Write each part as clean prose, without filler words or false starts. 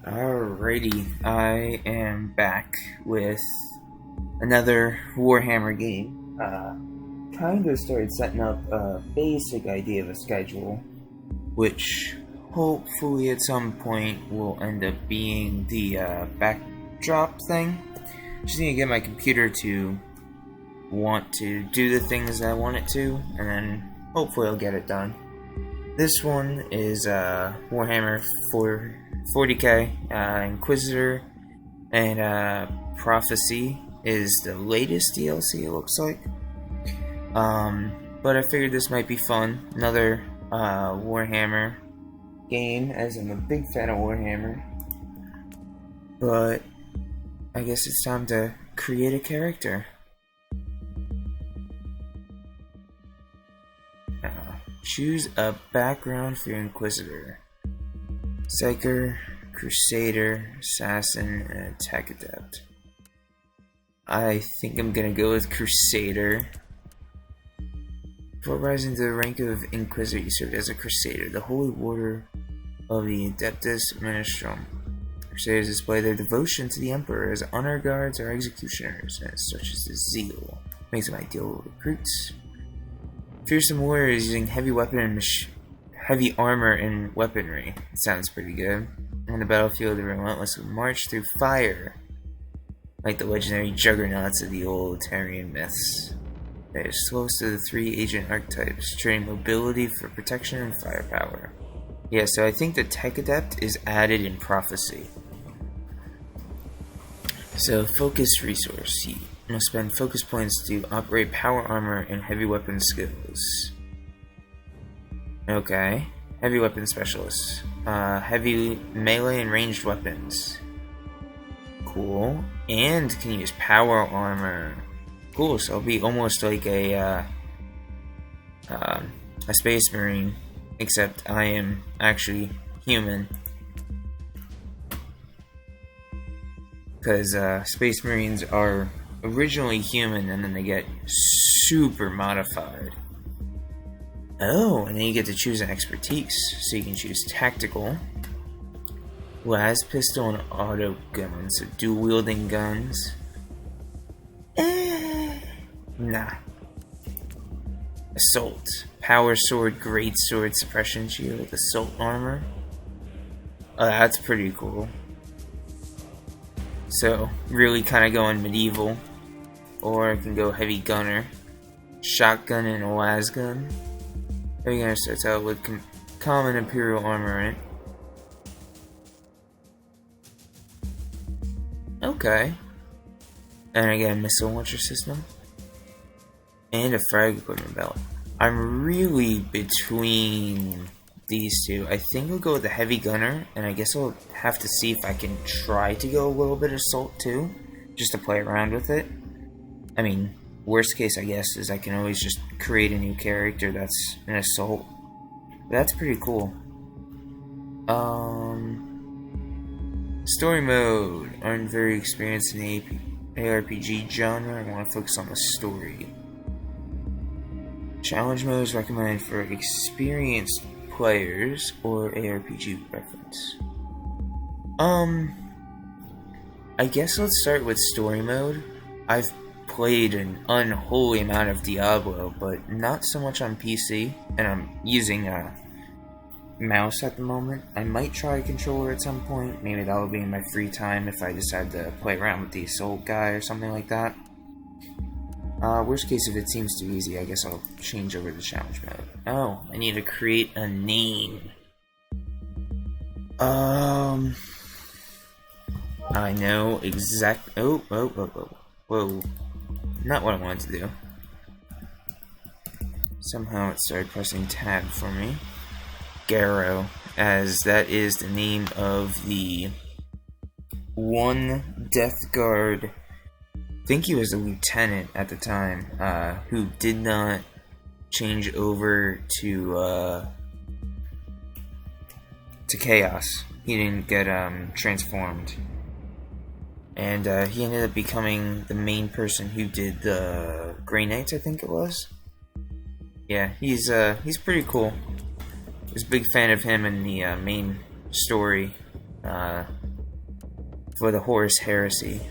Alrighty, I am back with another Warhammer game. Kind of started setting up a basic idea of a schedule, which hopefully at some point will end up being the backdrop thing. Just need to get my computer to want to do the things I want it to, and then hopefully I'll get it done. This one is Warhammer 40k, Inquisitor, and Prophecy is the latest DLC, it looks like. But I figured this might be fun. Another Warhammer game, as I'm a big fan of Warhammer. But I guess it's time to create a character. Choose a background for your Inquisitor. Psyker, Crusader, Assassin, and Attack Adept. I think I'm gonna go with Crusader. Before rising to the rank of Inquisitor, you served as a Crusader, the holy warder of the Adeptus Ministrum. Crusaders display their devotion to the Emperor as honor guards or executioners, and such as the zeal makes them ideal recruits. Fearsome warriors using heavy armor and weaponry. It sounds pretty good. On the battlefield, they relentlessly march through fire, like the legendary juggernauts of the old Tyrian myths. They are close to the 3 agent archetypes, trading mobility for protection and firepower. Yeah, so I think the Tech Adept is added in Prophecy. So, focus resource. You must spend focus points to operate power armor and heavy weapon skills. Okay. Heavy weapon specialist. Heavy melee and ranged weapons. Cool. And can use power armor. Cool, so I'll be almost like a space marine, except I am actually human. Because space marines are originally human and then they get super modified. Oh, and then you get to choose an expertise. So you can choose tactical, las pistol, and auto guns. So dual wielding guns. Nah. Assault. Power sword, great sword, suppression shield, assault armor. Oh, that's pretty cool. So, really kind of going medieval. Or I can go heavy gunner. Shotgun and a las gun. Heavy gunner starts out with common imperial armor in it. Okay. And I get a missile launcher system. And a frag equipment belt. I'm really between these two. I think I'll go with the heavy gunner, and I guess I'll have to see if I can try to go a little bit of assault too, just to play around with it. I mean, worst case I guess is I can always just create a new character that's an assault. But that's pretty cool. Story mode. Aren't very experienced in the ARPG genre. I want to focus on the story. Challenge mode is recommended for experienced players or ARPG preference. I guess let's start with story mode. I've played an unholy amount of Diablo, but not so much on PC, and I'm using a mouse at the moment. I might try a controller at some point. Maybe that'll be in my free time if I decide to play around with the assault guy or something like that. Worst case, if it seems too easy, I guess I'll change over to challenge mode. Oh, I need to create a name. I know whoa. Not what I wanted to do. Somehow it started pressing tab for me. Garrow, as that is the name of the one Death Guard. I think he was a lieutenant at the time, who did not change over to Chaos. He didn't get transformed, and he ended up becoming the main person who did the Grey Knights, I think it was. Yeah, he's pretty cool. I was a big fan of him in the main story. for the Horus Heresy.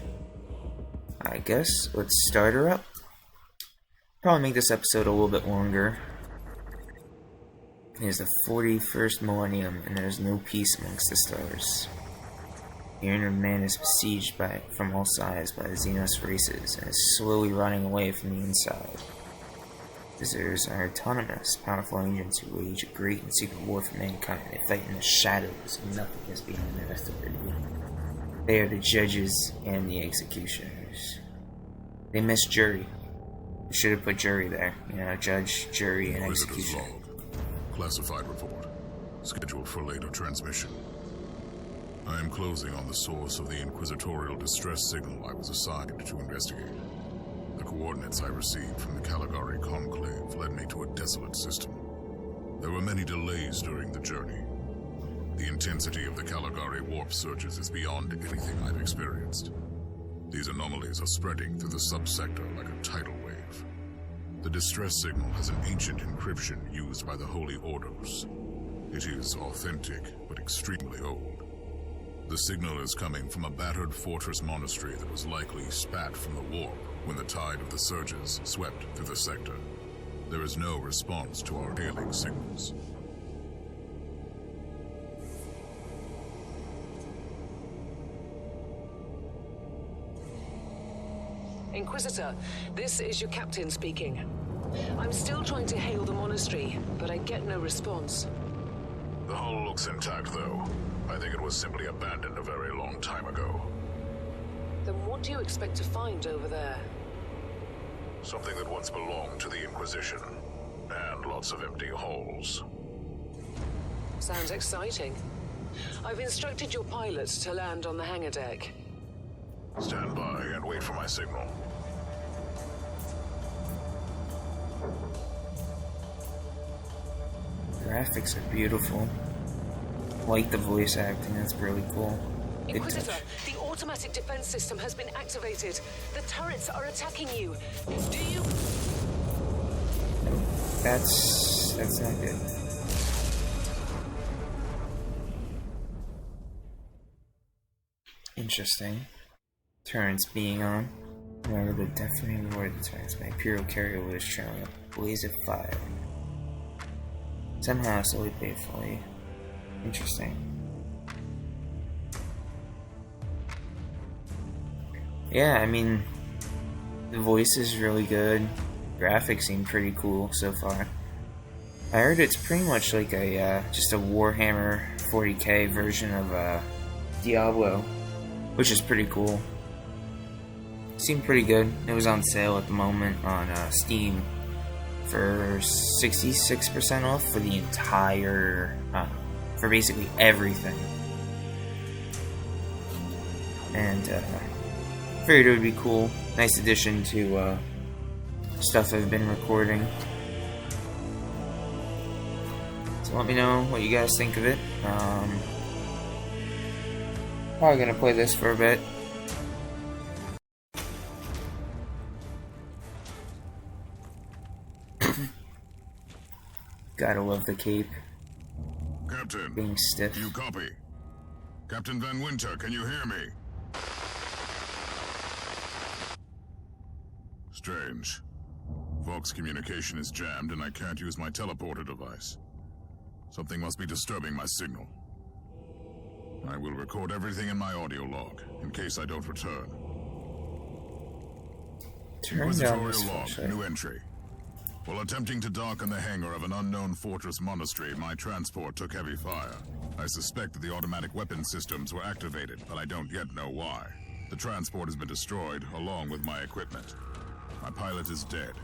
I guess let's start her up. Probably make this episode a little bit longer. It is the 41st millennium, and there is no peace amongst the stars. The inner man is besieged from all sides by the Xenos races, and is slowly rotting away from the inside. Visitors are autonomous, powerful agents who wage a great and secret war for mankind. They fight in the shadows, and nothing is beyond their authority. They are the judges and the executioners. They miss jury. They should have put jury there. You know, judge, jury, and executioner. Classified report. Scheduled for later transmission. I am closing on the source of the inquisitorial distress signal I was assigned to investigate. The coordinates I received from the Caligari Conclave led me to a desolate system. There were many delays during the journey. The intensity of the Caligari warp surges is beyond anything I've experienced. These anomalies are spreading through the subsector like a tidal wave. The distress signal has an ancient encryption used by the Holy Orders. It is authentic, but extremely old. The signal is coming from a battered fortress monastery that was likely spat from the warp when the tide of the surges swept through the sector. There is no response to our hailing signals. Inquisitor, this is your captain speaking. I'm still trying to hail the monastery, but I get no response. The hull looks intact, though. I think it was simply abandoned a very long time ago. Then what do you expect to find over there? Something that once belonged to the Inquisition, and lots of empty holes. Sounds exciting. I've instructed your pilots to land on the hangar deck. Stand by and wait for my signal. Graphics are beautiful. Like the voice acting, that's really cool. Good Inquisitor, touch. the automatic defense system has been activated. The turrets are attacking you. Do you... That's not good. Interesting. Turrets being on. However, the definitely reward the turrets. My Imperial carrier was trailing a blaze of fire. Somehow slowly painfully. Interesting. Yeah, I mean, the voice is really good. Graphics seem pretty cool so far. I heard it's pretty much like a just a Warhammer 40k version of Diablo, which is pretty cool. Seemed pretty good. It was on sale at the moment on Steam for 66% off for the entire, for basically everything. And figured it would be cool. Nice addition to stuff I've been recording. So let me know what you guys think of it. Probably gonna play this for a bit. Gotta love the cape. Captain, Being stiff. do you copy? Captain Van Winter, can you hear me? Strange. Vox communication is jammed and I can't use my teleporter device. Something must be disturbing my signal. I will record everything in my audio log, in case I don't return. Turn down this Inquisitorial log, flashlight. new entry. While attempting to dock in the hangar of an unknown fortress monastery, my transport took heavy fire. I suspect that the automatic weapon systems were activated, but I don't yet know why. The transport has been destroyed, along with my equipment. My pilot is dead.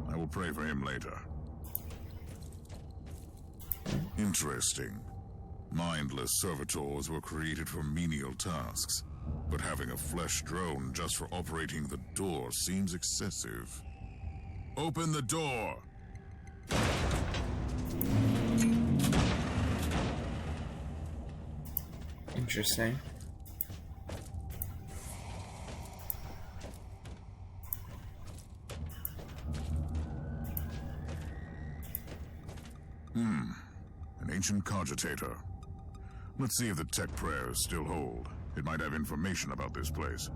I will pray for him later. Interesting. Mindless servitors were created for menial tasks, but having a flesh drone just for operating the door seems excessive. Open the door! Interesting. An ancient cogitator. Let's see if the tech prayers still hold. It might have information about this place.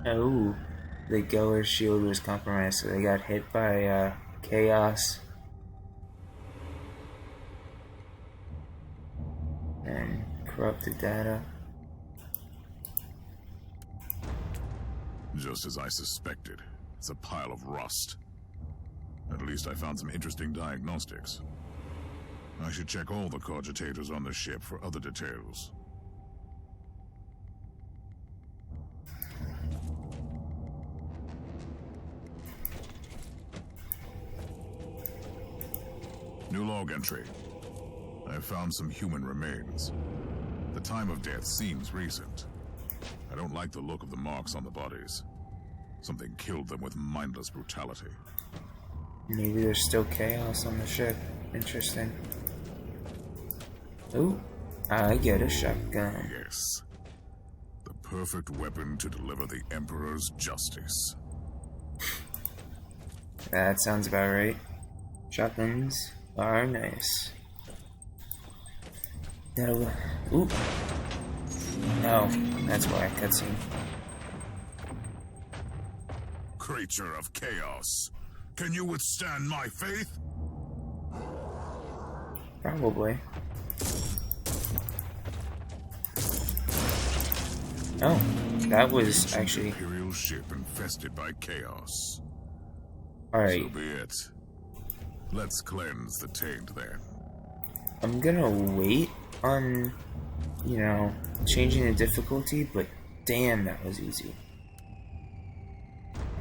Oh, the Geller's shield was compromised, so they got hit by chaos. And corrupted data. Just as I suspected. It's a pile of rust. At least I found some interesting diagnostics. I should check all the cogitators on the ship for other details. New log entry. I have found some human remains. The time of death seems recent. I don't like the look of the marks on the bodies. Something killed them with mindless brutality. Maybe there's still chaos on the ship. Interesting. Ooh, I get a shotgun. Yes. The perfect weapon to deliver the Emperor's justice. That sounds about right. Shotguns are nice. That'll... Ooh. Oh, that's why, cutscene. Creature of chaos. Can you withstand my faith? Probably. Oh, that was actually... Imperial ship infested by chaos. Alright. So be it. Let's cleanse the taint then. I'm gonna wait on, you know, changing the difficulty, but damn, that was easy.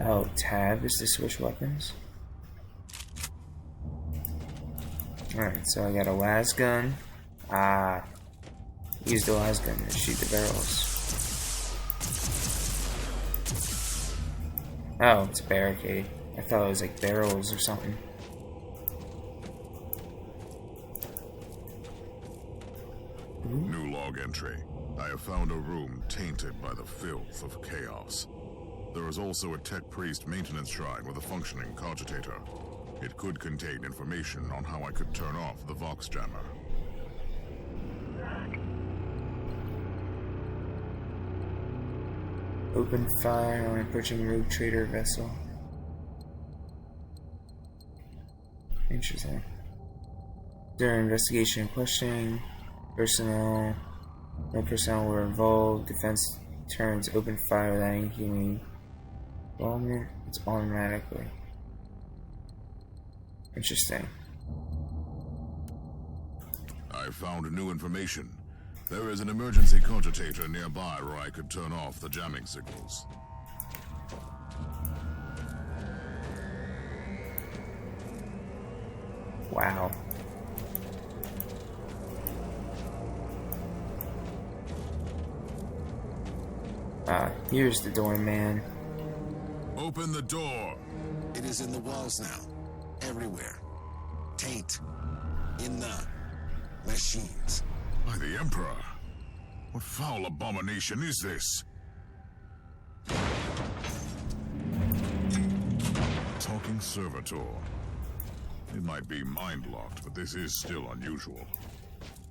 Oh, tab is to switch weapons. Alright, so I got a las gun. Use the las gun to shoot the barrels. Oh, it's a barricade. I thought it was like barrels or something. New log entry. I have found a room tainted by the filth of chaos. There is also a tech priest maintenance shrine with a functioning cogitator. It could contain information on how I could turn off the Vox jammer. Open fire on approaching rogue trader vessel. Interesting. During investigation and questioning, no personnel were involved. Defense turns open fire without any human involvement. It's automatically. Interesting. I found new information. There is an emergency cogitator nearby where I could turn off the jamming signals. Wow. Here's the door, man. Open the door! It is in the walls now. Everywhere. Taint. In the machines. By the Emperor! What foul abomination is this? Talking servitor. It might be mind-locked, but this is still unusual.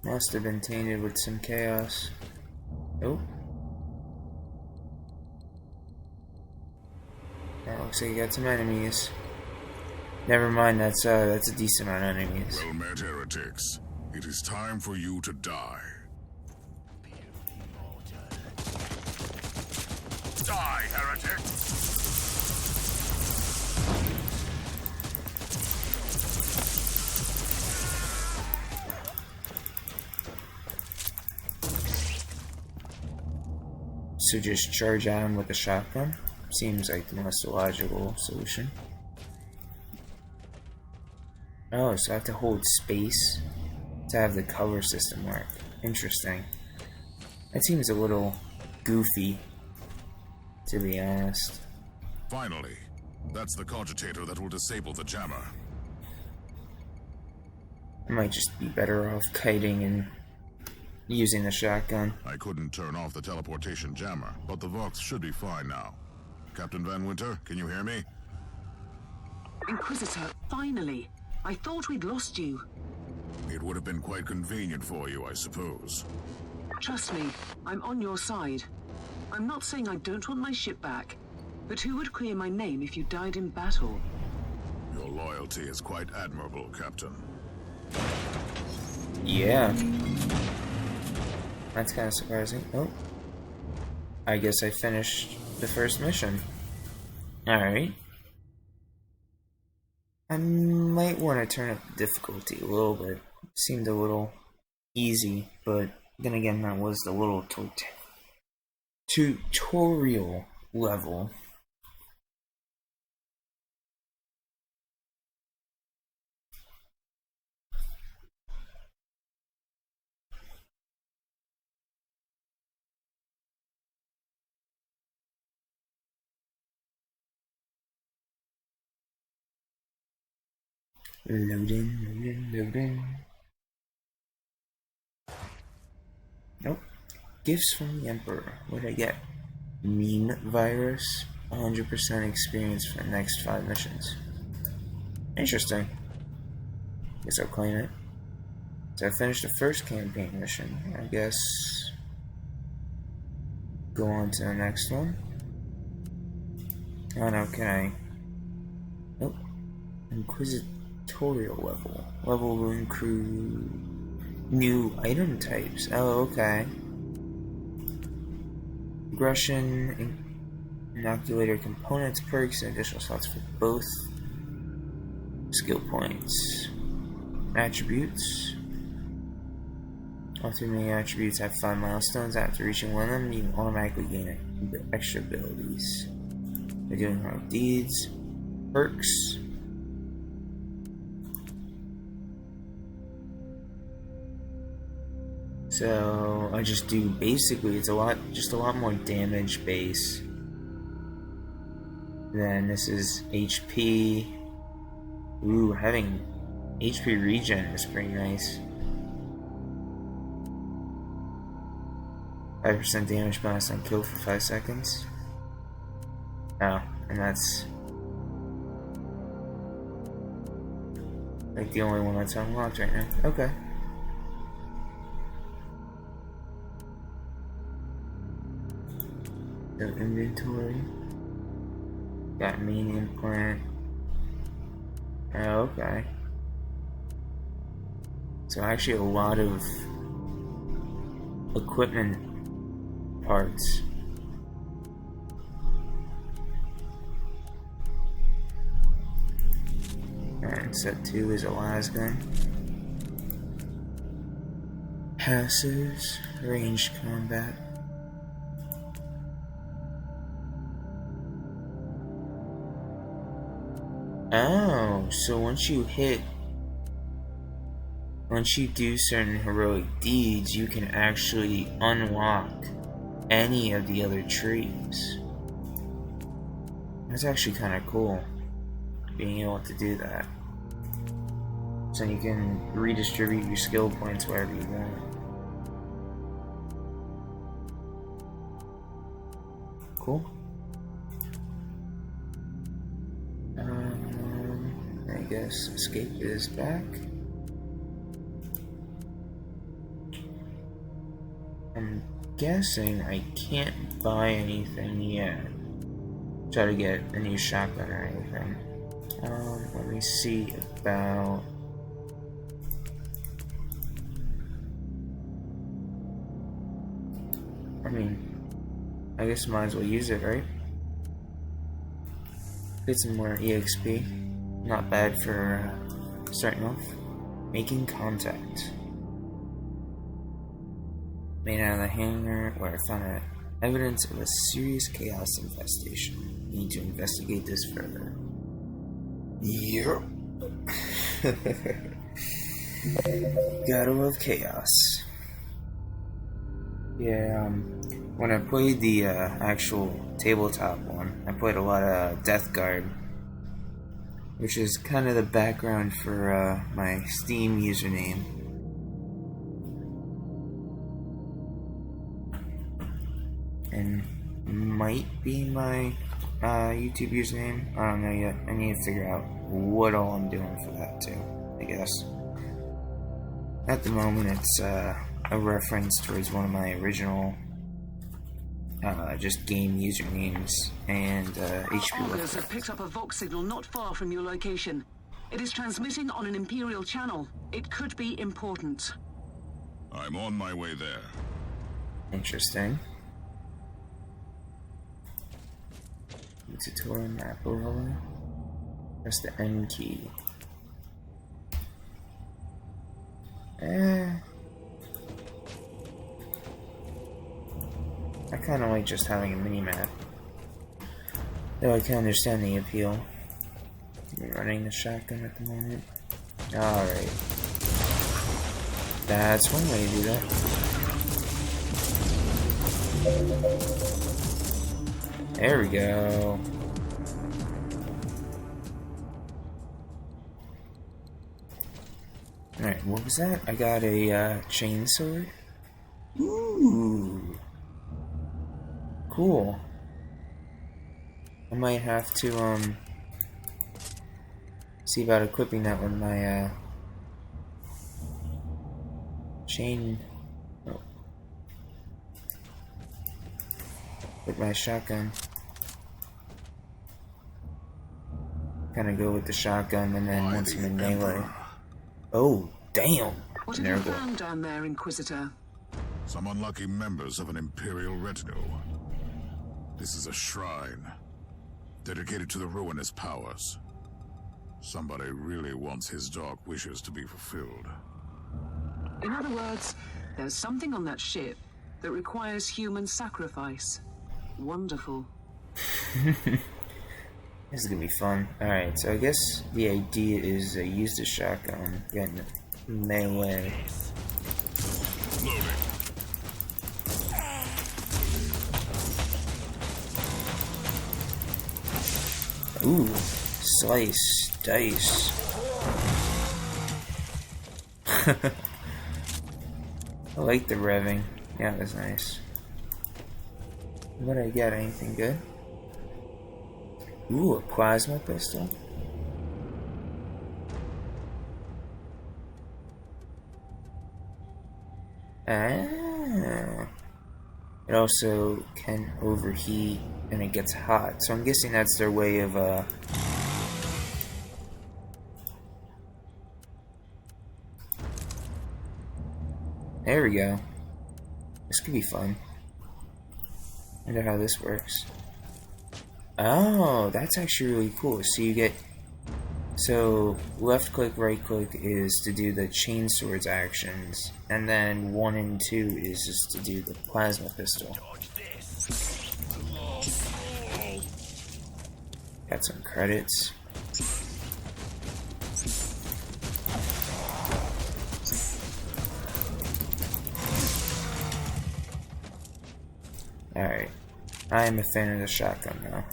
Must have been tainted with some chaos. Oh. That looks like you got some enemies. Never mind, that's a decent amount of enemies. Well met, heretics. It is time for you to die. Die, heretic! So just charge at him with a shotgun? Seems like the most logical solution. Oh, so I have to hold space to have the cover system work. Interesting. That seems a little goofy, to be honest. Finally, that's the cogitator that will disable the jammer. I might just be better off kiting and using the shotgun. I couldn't turn off the teleportation jammer, but the Vox should be fine now. Captain Van Winter, can you hear me? Inquisitor, finally. I thought we'd lost you. It would have been quite convenient for you, I suppose. Trust me, I'm on your side. I'm not saying I don't want my ship back, but who would clear my name if you died in battle? Your loyalty is quite admirable, Captain. Yeah. That's kind of surprising. Oh. I guess I finished the first mission. Alright. I might want to turn up the difficulty a little bit. Seemed a little easy, but then again, that was the little tutorial level. Loading. Nope. Gifts from the Emperor. What did I get? Meme virus. 100% experience for the next 5 missions. Interesting. Guess I'll claim it. So I finished the first campaign mission. I guess go on to the next one. Oh no, can I? Nope. Inquisitorial level. Level will include new item types. Oh, okay. Aggression, inoculator components, perks, and additional slots for both skill points. Attributes. All 3 main attributes have 5 milestones. After reaching one of them, you automatically gain extra abilities. By doing heroic deeds. Perks. So I just do basically it's a lot more damage base. Then this is HP. Ooh, having HP regen is pretty nice. 5% damage bonus on kill for 5 seconds. Oh, and that's like the only one that's unlocked right now. Okay. So inventory. Got main implant. Oh, okay. So actually a lot of equipment parts. And set 2 is a lasgun. Passives, ranged combat. Oh, so once you do certain heroic deeds, you can actually unlock any of the other trees. That's actually kind of cool, being able to do that. So you can redistribute your skill points wherever you want. Cool. I guess escape is back. I'm guessing I can't buy anything yet. Try to get a new shotgun or anything. Let me see about. I mean, I guess might as well use it, right? Get some more EXP. Not bad for starting off. Making contact. Made out of the hangar where I found evidence of a serious chaos infestation. Need to investigate this further. Yep. Gotta love chaos. Yeah, when I played the actual tabletop one, I played a lot of Death Guard, which is kind of the background for my Steam username. And might be my YouTube username? I don't know yet. I need to figure out what all I'm doing for that too, I guess. At the moment, it's a reference towards one of my original just game usernames and HP. Argos have picked up a Vox signal not far from your location. It is transmitting on an Imperial channel. It could be important. I'm on my way there. Interesting. Tutorial map overlay. Press the N key. I kind of like just having a mini-map. Though I can understand the appeal. I'm running the shotgun at the moment. Alright. That's one way to do that. There we go. Alright, what was that? I got a chainsword. Ooh. Cool. I might have to see about equipping that with my chain with my shotgun. Kind of go with the shotgun and then once I'm in melee. Oh, damn! What have you found down there, Inquisitor? Some unlucky members of an Imperial retinue. This is a shrine dedicated to the ruinous powers. Somebody really wants his dark wishes to be fulfilled. In other words, there's something on that ship that requires human sacrifice. Wonderful. This is gonna be fun. Alright, so I guess the idea is use the shotgun, get in melee. Loading. Ooh, slice, dice. I like the revving. Yeah, that was nice. What did I get? Anything good? Ooh, a plasma pistol. Ah. It also can overheat and it gets hot. So I'm guessing that's their way of there we go. This could be fun. Wonder how this works. Oh, that's actually really cool. So you get... So, left click, right click is to do the chainsword's actions. And then 1 and 2 is just to do the plasma pistol. Got some credits. Alright. I am a fan of the shotgun now.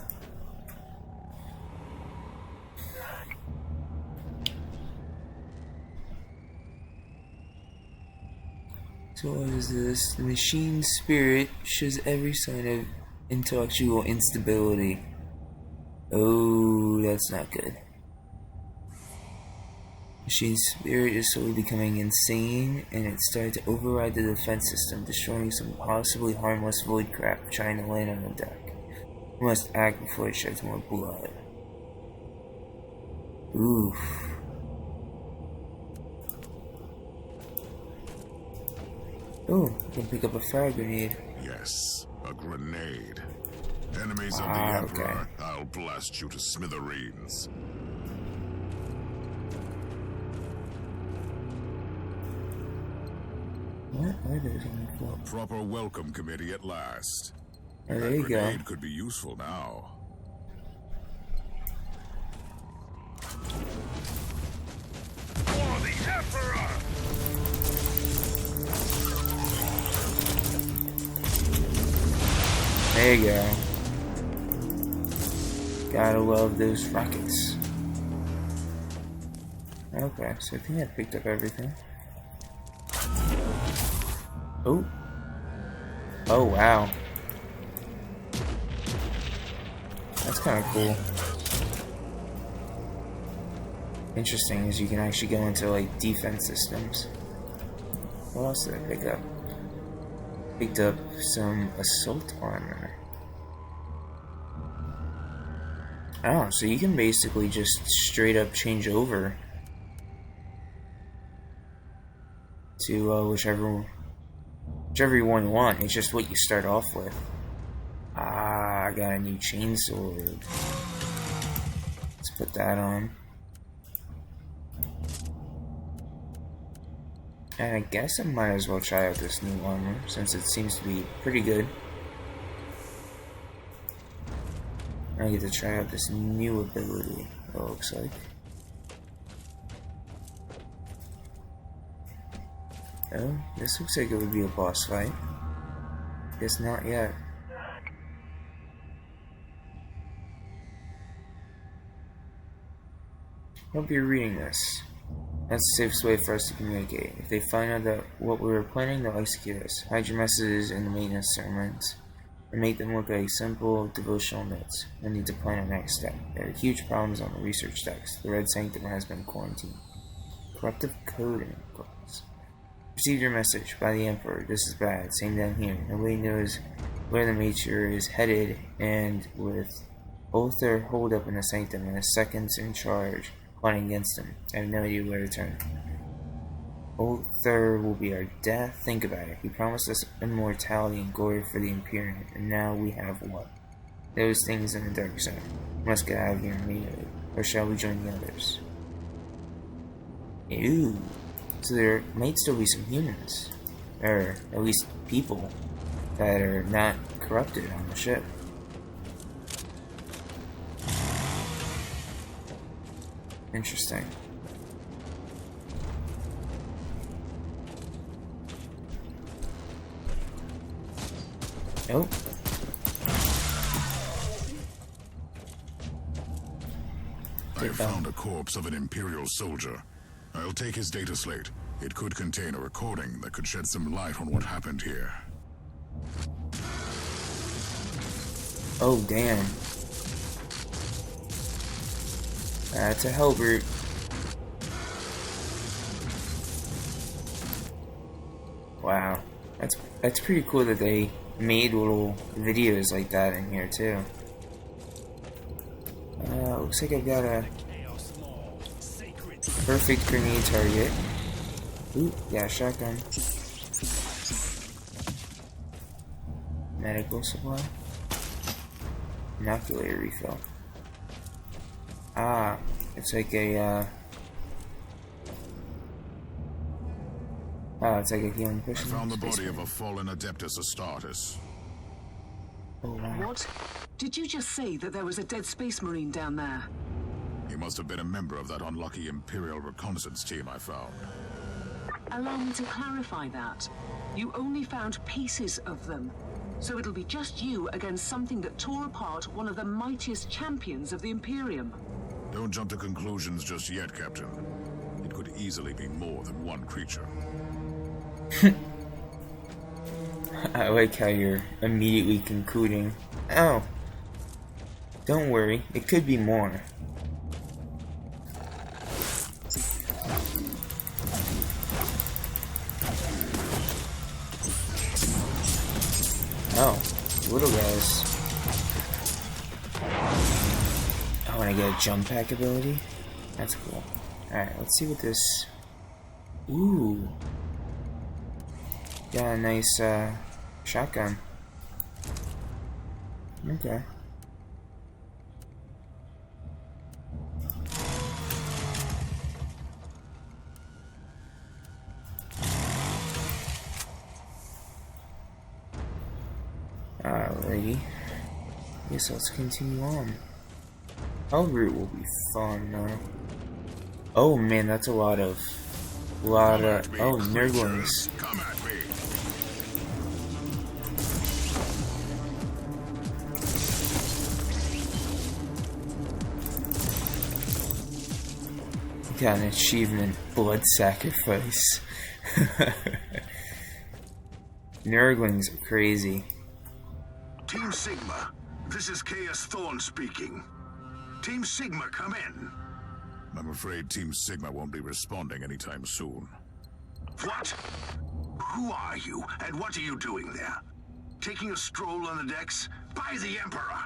So what is this? The machine spirit shows every sign of intellectual instability. Oh, that's not good. Machine spirit is slowly becoming insane, and it's starting to override the defense system, destroying some possibly harmless void crap trying to land on the deck. We must act before it sheds more blood. Oof. Oh, you can pick up a fire grenade. Yes, a grenade. Enemies of the Emperor, okay. I'll blast you to smithereens. What are those on the floor? A proper welcome committee at last. Oh, there you go. That grenade could be useful now. For the Emperor! There you go. Gotta love those rockets. Okay, so I think I picked up everything. Oh. Oh, wow. That's kind of cool. Interesting is you can actually go into like defense systems. What else did I pick up? Picked up some assault armor. Oh, so you can basically just straight up change over to whichever one you want. It's just what you start off with. Ah, I got a new chainsword. Let's put that on. And I guess I might as well try out this new armor, since it seems to be pretty good. I get to try out this new ability, it looks like. Oh, this looks like it would be a boss fight. Guess not yet. Hope you're reading this. That's the safest way for us to communicate. If they find out that what we were planning, they'll execute us. Hide your messages in the maintenance sermons and make them look like simple devotional notes. We need to plan our next step. There are huge problems on the research text. The Red Sanctum has been quarantined. Corruptive coding, of course. Received your message by the Emperor. This is bad. Same down here. Nobody knows where the Martyr is headed, and with Ulthar holed up in the Sanctum and the seconds in charge plotting against him, I have no idea where to turn. Ulthar will be our death. Think about it. He promised us immortality and glory for the Imperium, and now we have what? Those things in the dark zone. We must get out of here immediately, or shall we join the others? Ew. So there might still be some humans, or at least people, that are not corrupted on the ship. Interesting. Oh. I found a corpse of an Imperial soldier. I'll take his data slate. It could contain a recording that could shed some light on what happened here. Oh, damn. That's a hell brute. Wow. That's pretty cool that they made little videos like that in here too. Looks like I've got a perfect grenade target. Ooh, yeah, shotgun. Medical supply. Inoculator refill. Ah, it's like a, it's like a healing I potion. found the body of a fallen Adeptus Astartes. Oh, wow. What? Did you just say that there was a dead space marine down there? He must have been a member of that unlucky Imperial reconnaissance team I found. Allow me to clarify that. You only found pieces of them. So it'll be just you against something that tore apart one of the mightiest champions of the Imperium. Don't jump to conclusions just yet, Captain. It could easily be more than one creature. I like how you're immediately concluding. Oh. Don't worry, it could be more. Oh, little guys. Oh, and I get a jump pack ability? That's cool. Alright, let's see what this... Ooh. Got a nice, shotgun. Okay. Alrighty. Guess let's continue on. Hell route will be fun though. Oh man, that's a lot of oh, nerdlings. Come at me. Got an achievement, blood sacrifice. Nerdlings are crazy. Team Sigma, This is Chaos Thorn speaking. Team Sigma, come in. I'm afraid Team Sigma won't be responding anytime soon. What? Who are you, and what are you doing there? Taking a stroll on the decks? By the Emperor!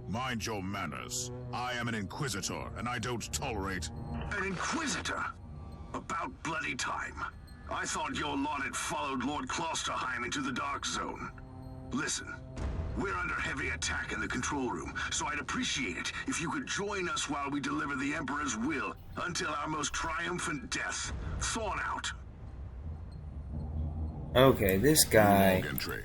Mind your manners. I am an Inquisitor, and I don't tolerate... An Inquisitor? About bloody time. I thought your lot had followed Lord Klosterheim into the Dark Zone. Listen, we're under heavy attack in the control room, so I'd appreciate it if you could join us while we deliver the Emperor's will until our most triumphant death. Thorn out. Okay, this guy... Log entry.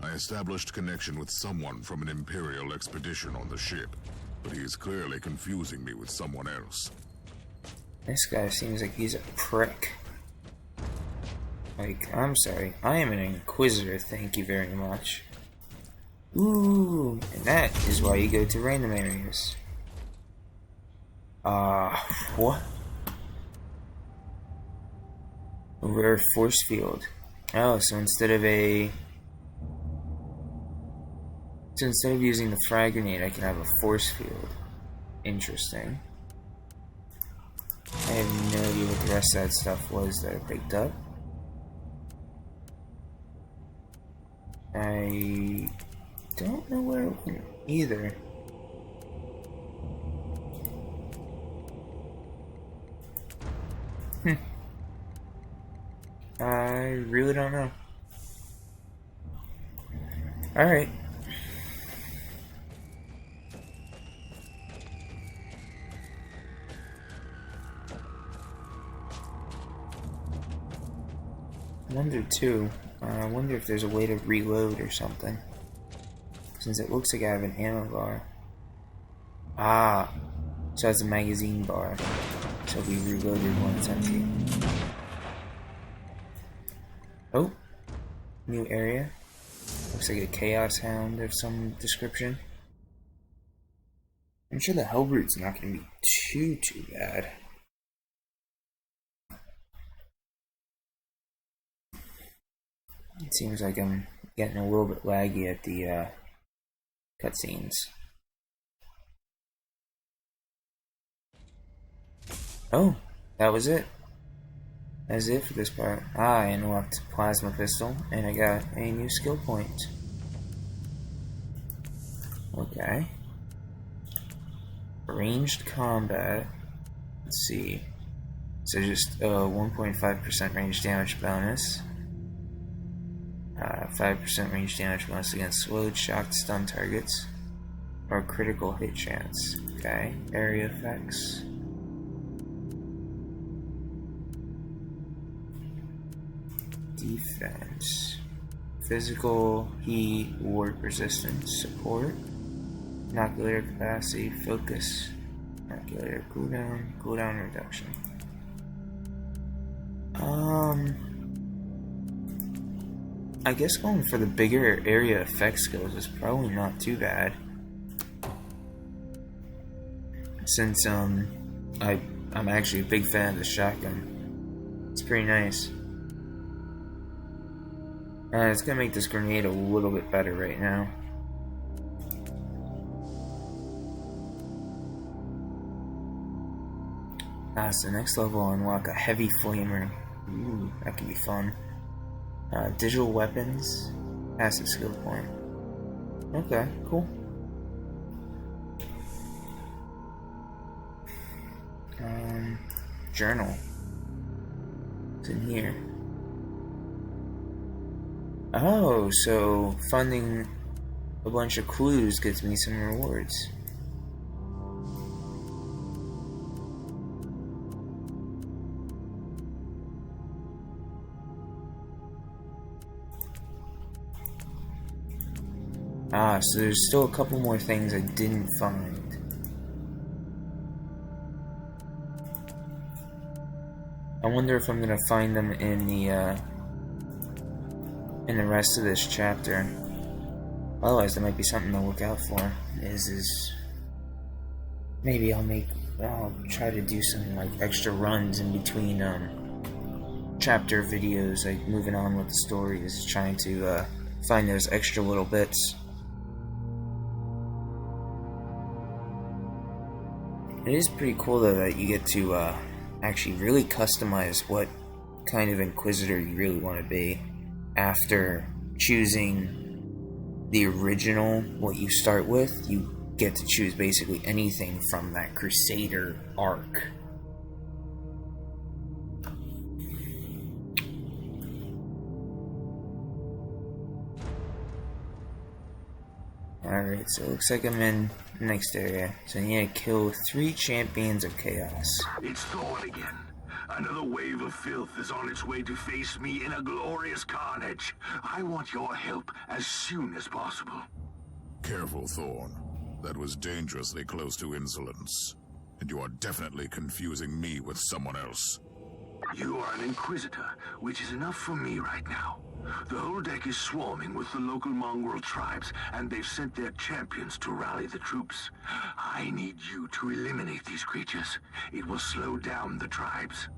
I established connection with someone from an Imperial expedition on the ship, but he is clearly confusing me with someone else. This guy seems like he's a prick. Like, I'm sorry, I am an Inquisitor, thank you very much. Ooh, and that is why you go to random areas. What? A rare force field. Oh, so instead of using the frag grenade, I can have a force field. Interesting. I have no idea what the rest of that stuff was that I picked up. I don't know where it went either. I really don't know. Alright. I wonder if there's a way to reload or something. Since it looks like I have an ammo bar. Ah, so it's a magazine bar. So we reloaded when it's empty. Oh, new area. Looks like a Chaos Hound of some description. I'm sure the Hellbrute's not going to be too bad. It seems like I'm getting a little bit laggy at the cutscenes. Oh, that was it. That's it for this part. I unlocked Plasma Pistol, and I got a new skill point. Okay. Ranged combat. Let's see. So just 1.5% range damage bonus. 5% range damage bonus against slowed, shocked, stunned targets. Or critical hit chance. Okay. Area effects. Defense. Physical, heat, warp resistance, support. Inoculator capacity, focus. Inoculator cooldown reduction. I guess going for the bigger area effect skills is probably not too bad. Since I'm actually a big fan of the shotgun. It's pretty nice. It's gonna make this grenade a little bit better right now. So next level I'll unlock a heavy flamer. Ooh, that could be fun. Digital weapons, passive skill point. Okay, cool. Journal. It's in here. Oh, so funding a bunch of clues gets me some rewards. So there's still a couple more things I didn't find. I wonder if I'm gonna find them in the rest of this chapter. Otherwise, there might be something to look out for. Maybe I'll try to do some like extra runs in between chapter videos, like moving on with the stories, trying to find those extra little bits. It is pretty cool though that you get to actually really customize what kind of Inquisitor you really want to be after choosing the original, what you start with. You get to choose basically anything from that Crusader arc. Alright, so it looks like I'm in the next area. So I need to kill 3 champions of chaos. It's Thorn again. Another wave of filth is on its way to face me in a glorious carnage. I want your help as soon as possible. Careful, Thorn. That was dangerously close to insolence. And you are definitely confusing me with someone else. You are an Inquisitor, which is enough for me right now. The whole deck is swarming with the local mongrel tribes, and they've sent their champions to rally the troops. I need you to eliminate these creatures. It will slow down the tribes.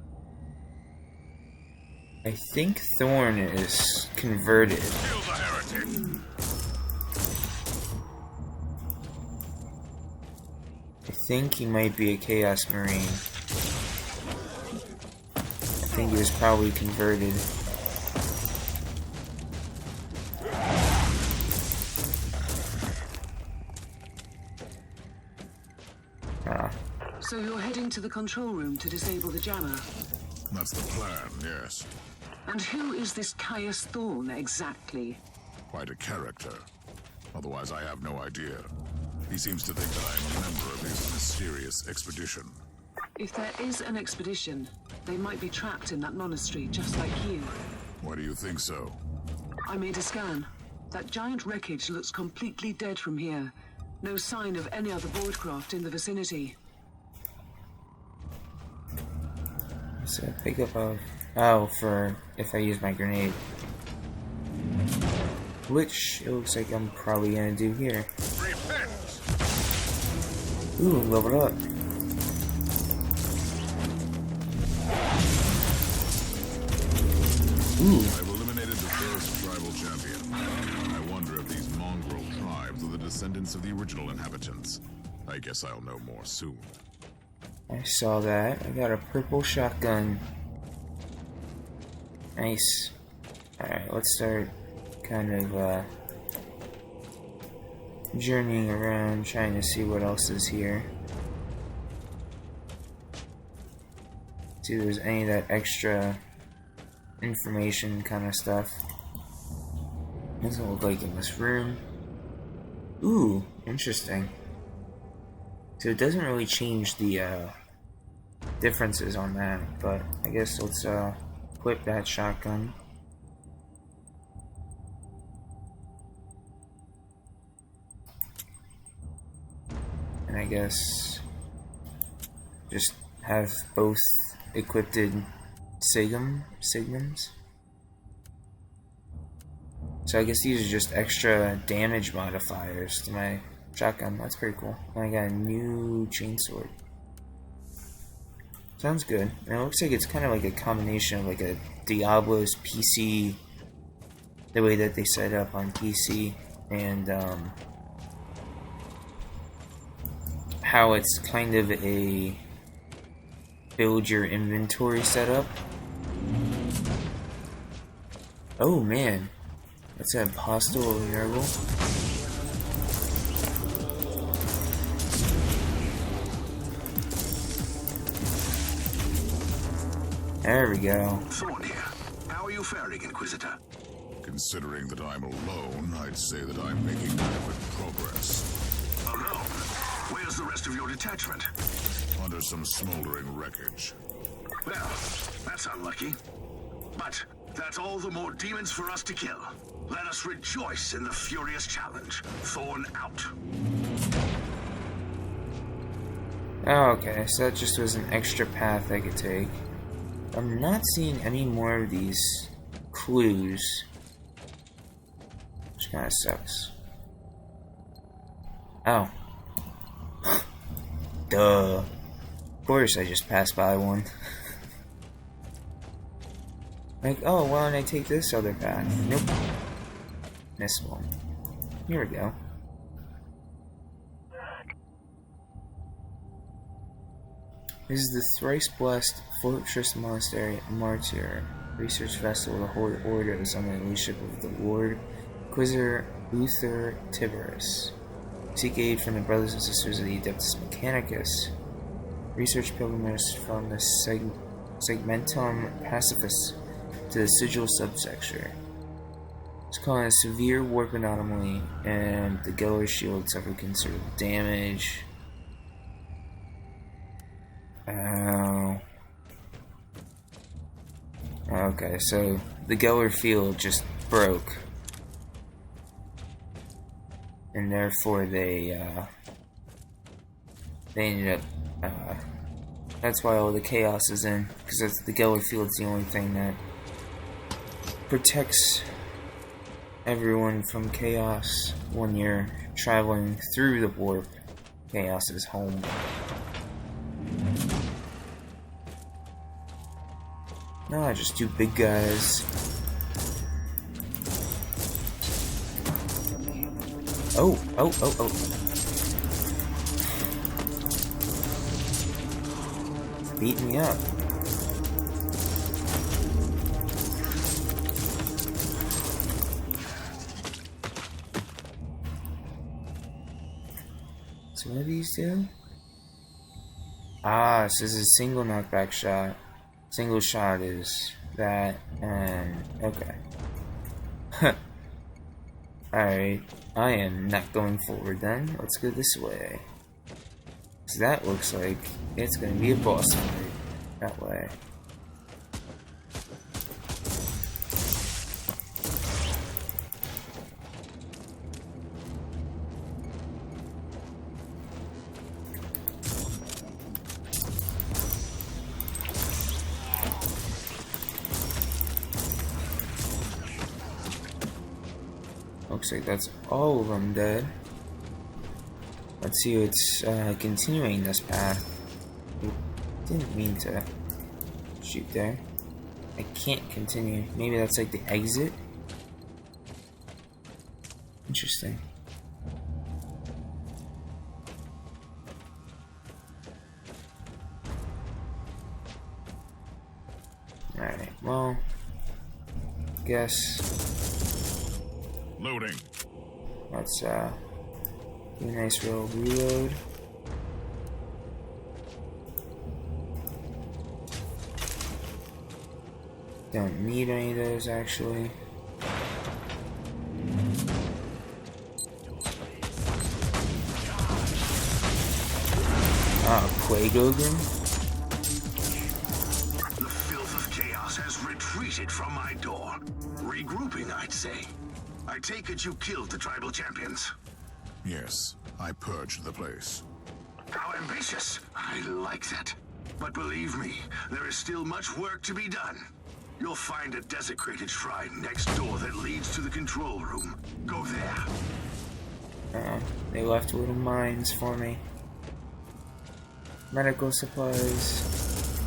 I think Thorn is converted. Kill the heretic! I think he might be a Chaos Marine. I think he was probably converted. So you're heading to the control room to disable the jammer. That's the plan, yes. And who is this Caius Thorn exactly? Quite a character. Otherwise, I have no idea. He seems to think that I am a member of his mysterious expedition. If there is an expedition, they might be trapped in that monastery just like you. Why do you think so? I made a scan. That giant wreckage looks completely dead from here. No sign of any other boardcraft in the vicinity. So pick up a... Oh, for if I use my grenade. Which it looks like I'm probably gonna do here. Repent! Ooh, leveled up. Ooh. I've eliminated the first tribal champion. I wonder if these mongrel tribes are the descendants of the original inhabitants. I guess I'll know more soon. I saw that. I got a purple shotgun. Nice. Alright, let's start kind of journeying around, trying to see what else is here. See if there's any of that extra information kind of stuff. Doesn't look like in this room. Ooh, interesting. So it doesn't really change the differences on that, but I guess let's equip that shotgun. And I guess just have both equipped signums. So I guess these are just extra damage modifiers to my shotgun. That's pretty cool. And I got a new chainsword. Sounds good. And it looks like it's kind of like a combination of like a Diablo's PC, the way that they set it up on PC, and how it's kind of a build your inventory setup. Oh man, that's an apostle of miracle. There we go. Thorn here. How are you faring, Inquisitor? Considering that I'm alone, I'd say that I'm making rapid progress. Alone? Where's the rest of your detachment? Under some smoldering wreckage. Well, that's unlucky. But that's all the more demons for us to kill. Let us rejoice in the furious challenge. Thorn out. Oh, okay, so that just was an extra path I could take. I'm not seeing any more of these clues, which kind of sucks. Oh. Duh. Of course I just passed by one. Like, oh, why don't I take this other path? Nope. Missed one. Here we go. This is the thrice-blessed Fortress Monastery Martyr Research Vessel of the Holy Order is under the leadership of the Lord Inquisitor Uther Tiberus. Seek aid from the brothers and sisters of the Adeptus Mechanicus. Research pilgrims from the Segmentum Pacificus to the Sigil subsector. It's causing a severe warp anomaly, and the Geller shield suffered considerable damage. Oh. Okay, so the Geller field just broke. And therefore they ended up, that's why all the chaos is in, because the Geller field's the only thing that protects everyone from chaos when you're traveling through the warp. Chaos is home. No, just two big guys. Oh. Beat me up. So what do these do? Ah, so this is a single knockback shot. Single shot is that, and okay. Alright, I am not going forward then. Let's go this way. So that looks like it's gonna be a boss fight that way. Looks like that's all of them dead. Let's see what's continuing this path. Didn't mean to shoot there. I can't continue. Maybe that's like the exit? Interesting. Alright, well, guess. Loading. Let's do a nice real reload. Don't need any of those actually. Plague Ogre. The filth of chaos has retreated from my door. Regrouping, I'd say. I take it you killed the tribal champions. Yes, I purged the place. How ambitious. I like that. But believe me, there is still much work to be done. You'll find a desecrated shrine next door that leads to the control room. Go there. They left little mines for me. Medical supplies.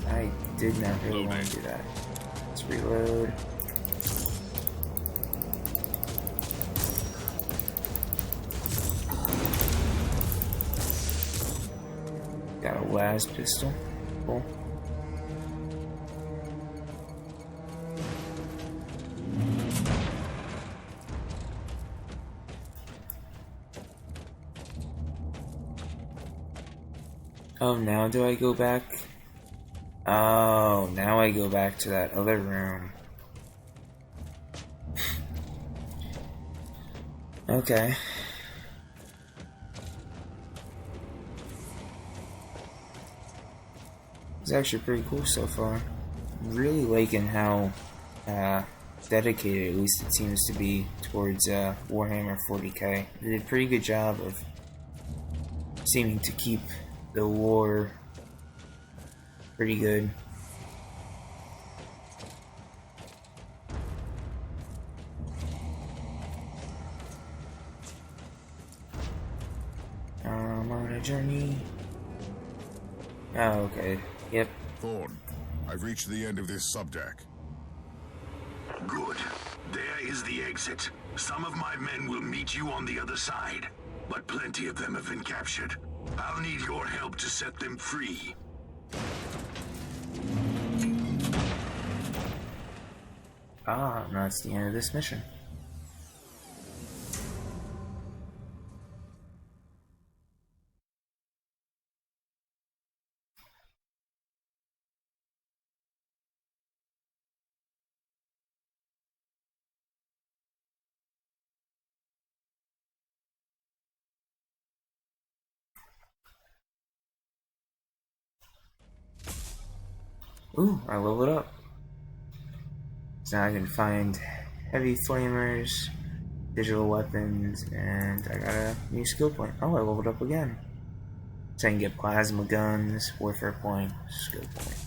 I did not really want to do that. Let's reload. Got a las pistol. Cool. Oh, now do I go back? Oh, now I go back to that other room. Okay. It's actually pretty cool so far. Really liking how dedicated, at least it seems to be, towards Warhammer 40k. They did a pretty good job of seeming to keep the lore pretty good. I'm on a journey. Oh, okay. Yep. Thorn, I've reached the end of this subdeck. Good. There is the exit. Some of my men will meet you on the other side, but plenty of them have been captured. I'll need your help to set them free. Ah, no, that's the end of this mission. Ooh, I leveled up. So now I can find heavy flamers, digital weapons, and I got a new skill point. Oh, I leveled up again. So I can get plasma guns, warfare point, skill point.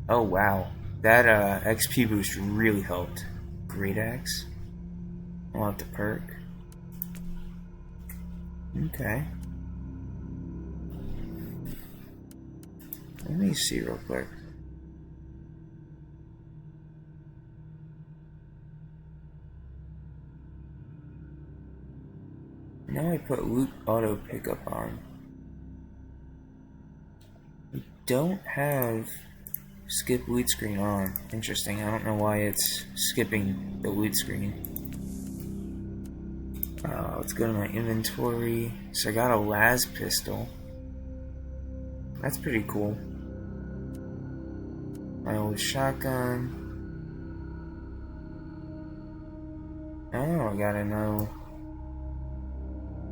Oh wow, that XP boost really helped. Great axe. I'll have to perk. Okay. Let me see real quick. Now I put loot auto pickup on. I don't have skip loot screen on. Interesting. I don't know why it's skipping the loot screen. Let's go to my inventory. So I got a las pistol. That's pretty cool. My old shotgun. Oh, I gotta know.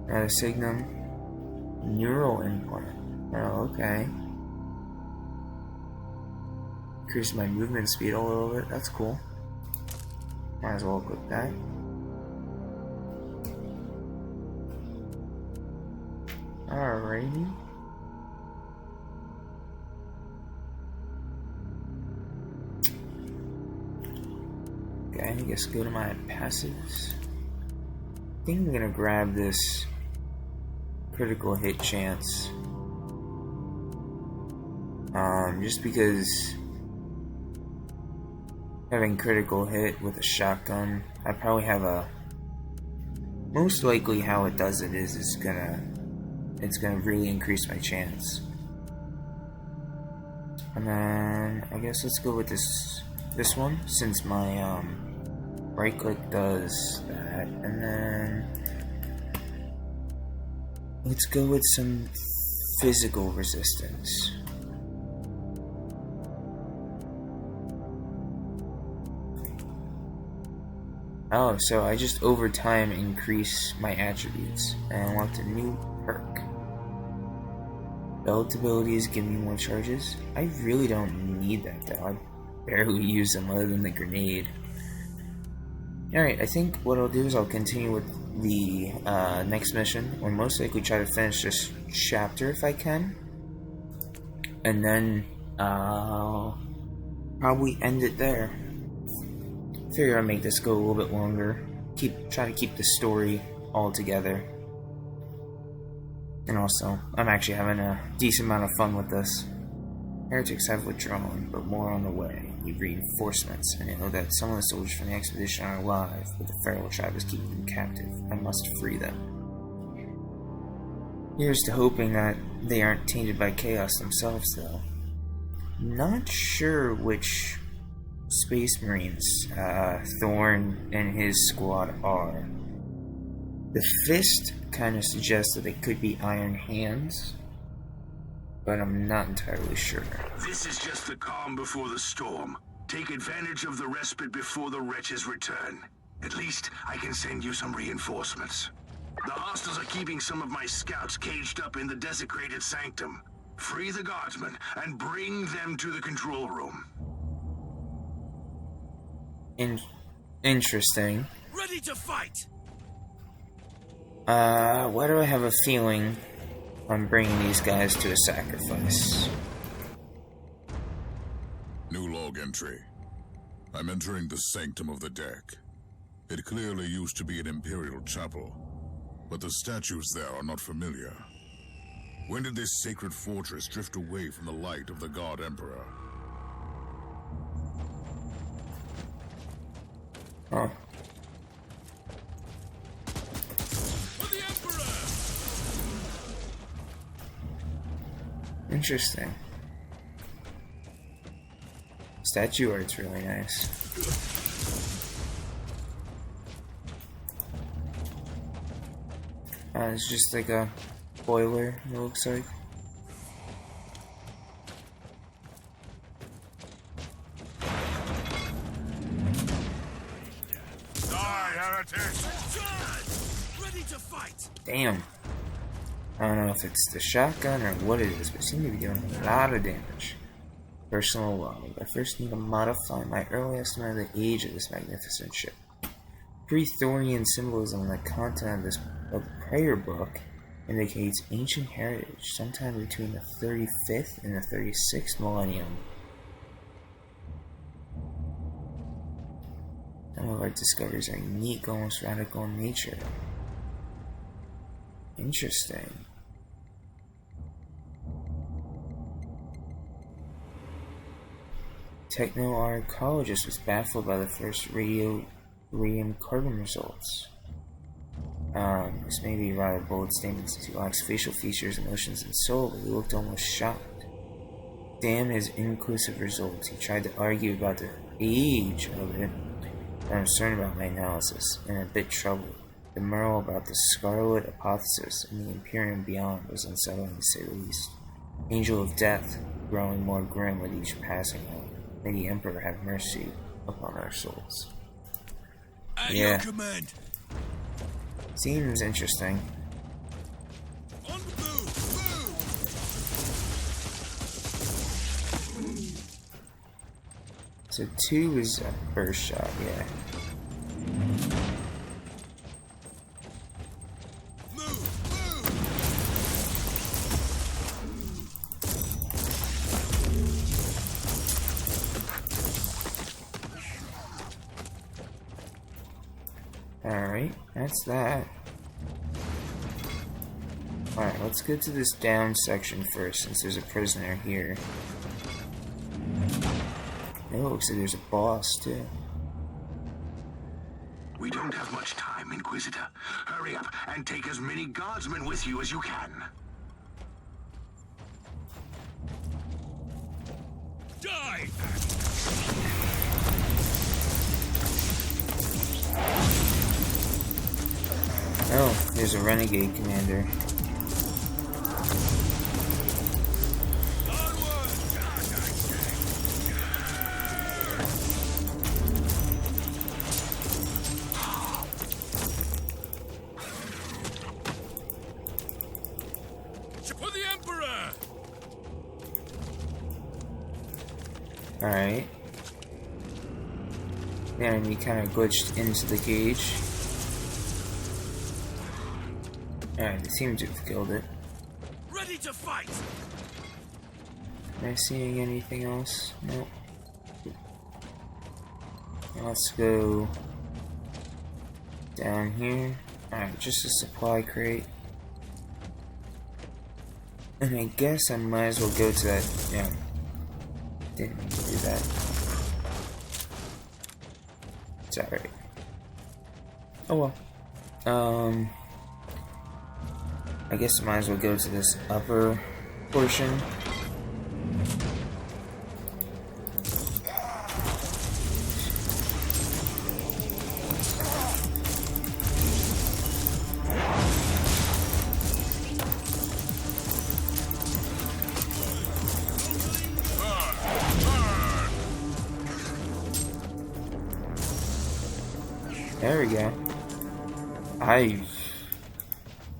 Got a signum. Neural implant. Oh, okay. Increase my movement speed a little bit. That's cool. Might as well equip that. Alrighty. Okay, I guess go to my passives. I think I'm gonna grab this critical hit chance. Just because having critical hit with a shotgun, I probably have a most likely how it does it is it's gonna really increase my chance. And then I guess let's go with this one since my right click does that, and then let's go with some physical resistance. Oh, so I just over time increase my attributes, and I want a new perk. Belt abilities give me more charges. I really don't need that though. I barely use them other than the grenade. Alright, I think what I'll do is I'll continue with the next mission, or most likely try to finish this chapter if I can. And then I'll probably end it there. Figure I'll make this go a little bit longer. Try to keep the story all together. And also, I'm actually having a decent amount of fun with this. Heretics have withdrawn, but more on the way. Need reinforcements, and I know that some of the soldiers from the expedition are alive, but the feral tribe is keeping them captive. I must free them. Here's to hoping that they aren't tainted by chaos themselves, though. Not sure which Space Marines Thorn and his squad are. The Fist kind of suggests that it could be Iron Hands, but I'm not entirely sure. This is just the calm before the storm. Take advantage of the respite before the wretches return. At least I can send you some reinforcements. The hostiles are keeping some of my scouts caged up in the desecrated sanctum. Free the guardsmen and bring them to the control room. Interesting. Ready to fight! Why do I have a feeling I'm bringing these guys to a sacrifice? New log entry. I'm entering the sanctum of the deck. It clearly used to be an imperial chapel, but the statues there are not familiar. When did this sacred fortress drift away from the light of the God Emperor? Huh. For the Emperor! Interesting. Statue art's really nice. It's just like a boiler, it looks like. Die, heretic! Ready to fight! Damn. I don't know if it's the shotgun or what it is, but it seems to be doing a lot of damage. Personal log. I first need to modify my early estimate of the age of this magnificent ship. Pre-Thorian symbolism on the content of this prayer book indicates ancient heritage, sometime between the 35th and the 36th millennium. Some of our discoveries are unique, almost radical in nature. Interesting. Techno-archaeologist was baffled by the first radium-carbon results. This may be rather bold statements since he lacks facial features, emotions, and soul, but he looked almost shocked. Damn his inclusive results. He tried to argue about the age of it, but I'm concerned about my analysis, and a bit troubled. The Merle about the Scarlet Hypothesis and the Imperium beyond was unsettling to say the least. Angel of Death, growing more grim with each passing hour. May the Emperor have mercy upon our souls. At Yeah. your command. Seems interesting. On the move! So 2 is a burst shot, yeah. Move! Alright, that's that. Alright, let's go to this down section first, since there's a prisoner here. It looks like there's a boss, too. We don't have much time, Inquisitor. Hurry up and take as many guardsmen with you as you can. Die! Oh, there's a renegade commander. For the Emperor! Alright. The enemy kind of glitched into the cage. Alright, they seem to have killed it. Ready to fight! Am I seeing anything else? Nope. Let's go down here. Alright, just a supply crate. And I guess I might as well go to that. Yeah. Didn't mean to do that. It's alright. Oh well. I guess I might as well go to this upper portion. There we go. I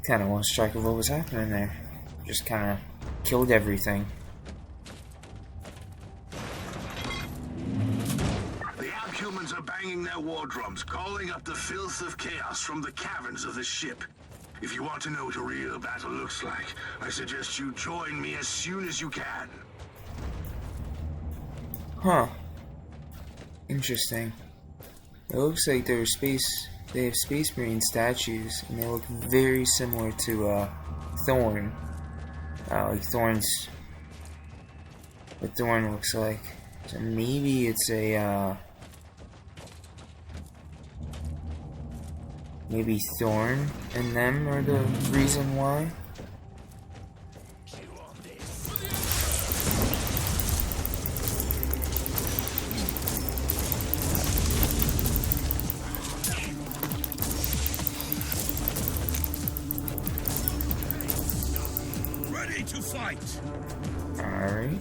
kind of lost track of what was happening there. Just kind of killed everything. The abhumans are banging their war drums, calling up the filth of chaos from the caverns of the ship. If you want to know what a real battle looks like, I suggest you join me as soon as you can. Huh. Interesting. It looks like they have Space Marine statues, and they look very similar to Thorn. Like Thorn's, what Thorn looks like. So maybe it's a maybe Thorn and them are the reason why. fight! Alright.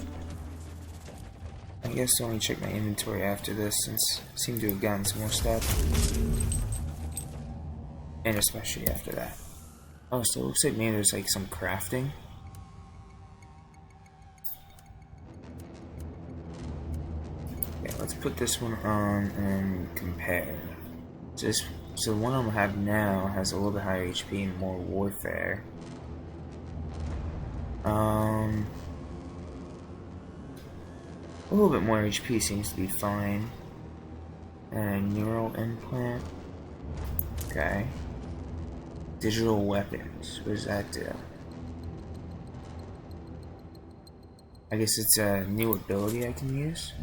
I guess I'll only check my inventory after this, since I seem to have gotten some more stuff. And especially after that. Oh, so it looks like maybe there's like some crafting. Okay, let's put this one on and compare. So the one I have now has a little bit higher HP and more warfare. A little bit more HP seems to be fine. And neural implant. Okay. Digital weapons. What does that do? I guess it's a new ability I can use.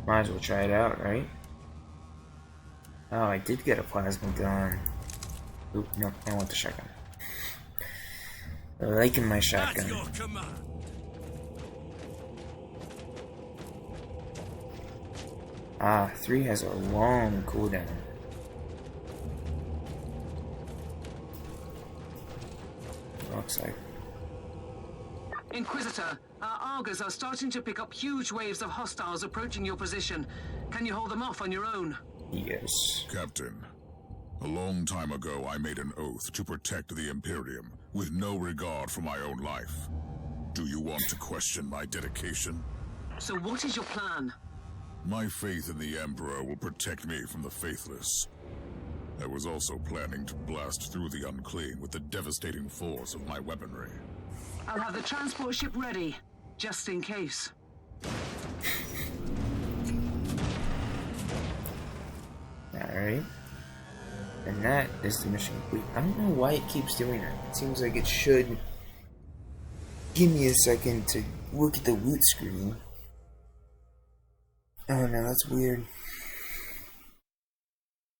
Might as well try it out, right? Oh, I did get a plasma gun. Oop, no, I want the shotgun. I liking my At shotgun. your command! Ah, 3 has a long cooldown. Looks like. Inquisitor, our Argos are starting to pick up huge waves of hostiles approaching your position. Can you hold them off on your own? Yes. Captain, a long time ago I made an oath to protect the Imperium with no regard for my own life. Do you want to question my dedication? So what is your plan? My faith in the Emperor will protect me from the faithless. I was also planning to blast through the unclean with the devastating force of my weaponry. I'll have the transport ship ready, just in case. Alright. And that is the mission complete. I don't know why it keeps doing that. It seems like it should give me a second to look at the loot screen. Oh no, that's weird.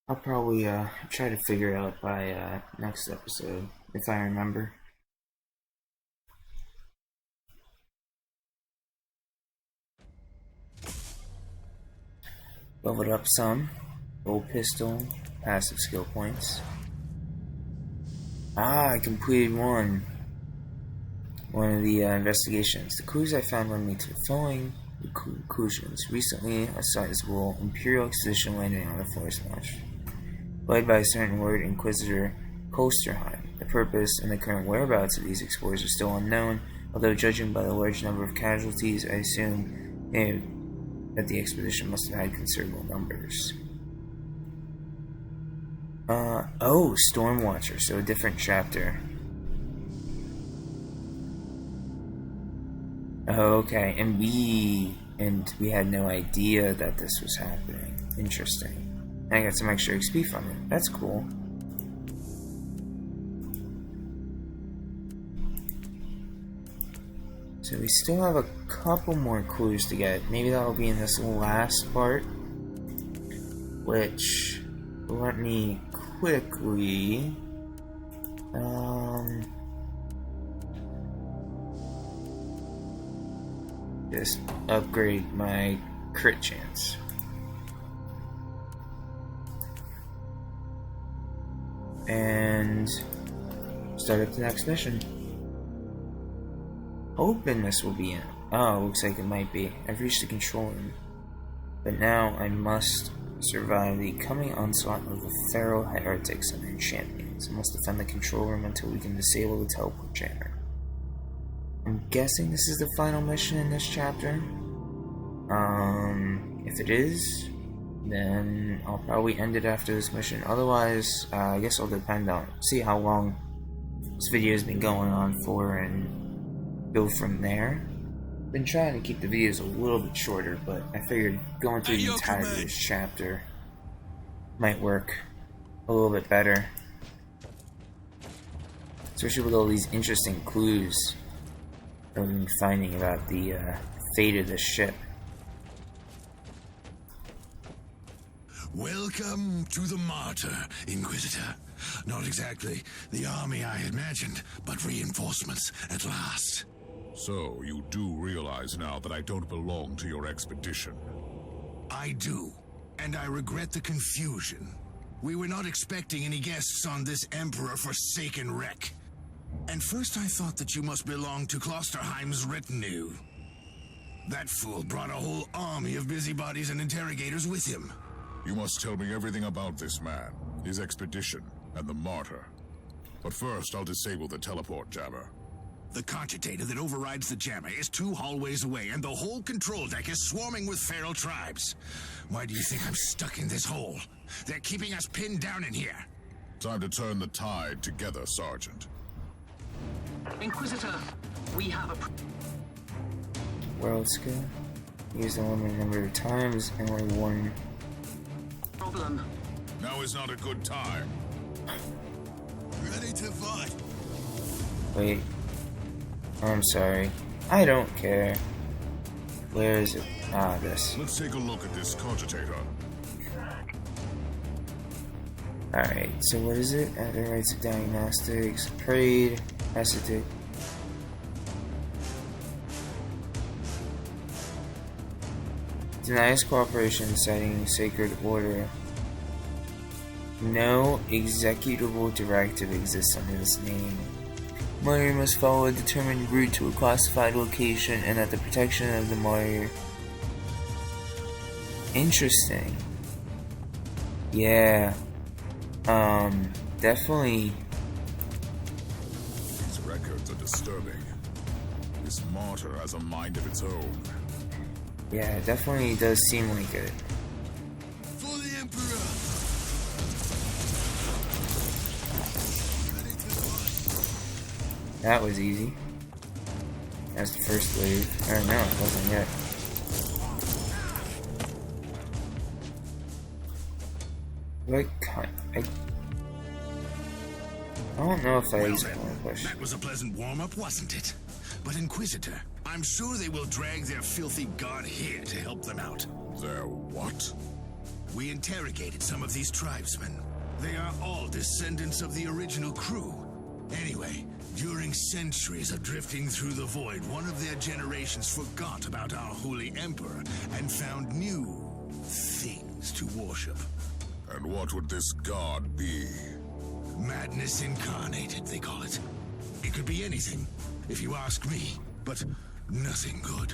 I'll probably try to figure it out by next episode, if I remember. Leveled up some. Gold pistol, passive skill points. Ah, I completed one of the investigations. The clues I found led me to the following conclusions. Recently, a sizable Imperial expedition landed on the Forest March, led by a certain Lord Inquisitor Kolsterheim. The purpose and the current whereabouts of these explorers are still unknown, although judging by the large number of casualties, I assume that the expedition must have had considerable numbers. Oh, Stormwatcher, so a different chapter. Oh, okay, and we had no idea that this was happening. Interesting. I got some extra XP from it. That's cool. So we still have a couple more clues to get. Maybe that'll be in this last part, which let me quickly just upgrade my crit chance. And start up the next mission. Hoping this will be in. Oh, looks like it might be. I've reached the control room. But now I must survive the coming onslaught of the feral heretics and their champions. I must defend the control room until we can disable the teleport jammer. I'm guessing this is the final mission in this chapter. If it is, then I'll probably end it after this mission. Otherwise, I guess I'll see how long this video has been going on for and go from there. Been trying to keep the videos a little bit shorter, but I figured going through the entirety of this chapter might work a little bit better. Especially with all these interesting clues that we've been finding about the fate of the ship. Welcome to the Martyr, Inquisitor. Not exactly the army I imagined, but reinforcements at last. So, you do realize now that I don't belong to your expedition? I do, and I regret the confusion. We were not expecting any guests on this Emperor-forsaken wreck. And first I thought that you must belong to Klosterheim's retinue. That fool brought a whole army of busybodies and interrogators with him. You must tell me everything about this man, his expedition, and the Martyr. But first, I'll disable the teleport jammer. The cogitator that overrides the jammer is 2 hallways away, and the whole control deck is swarming with feral tribes. Why do you think I'm stuck in this hole? They're keeping us pinned down in here. Time to turn the tide together, Sergeant. Inquisitor, we have a... World skill. Use the limited number of times and only one. problem. Now is not a good time. Ready to fight. Wait. I'm sorry. I don't care. Where is it? Ah, this. Let's take a look at this cogitator. Alright, so what is it? After rights of diagnostics, parade, acetic. Denies cooperation, citing sacred order. No executable directive exists under this name. Martyr must follow a determined route to a classified location and at the protection of the Martyr. Interesting. Yeah. Definitely. These records are disturbing. This Martyr has a mind of its own. Yeah, it definitely does seem like it. For the Emperor. Ready to fight. That was easy. That's the first wave. Or no, it wasn't yet. What kind? I don't know if I Well use then, one push. that was a pleasant warm-up, wasn't it? But Inquisitor, I'm sure they will drag their filthy god here to help them out. Their what? We interrogated some of these tribesmen. They are all descendants of the original crew. Anyway, during centuries of drifting through the void, one of their generations forgot about our holy emperor and found new things to worship. And what would this god be? Madness incarnated, they call it. It could be anything, if you ask me, but nothing good.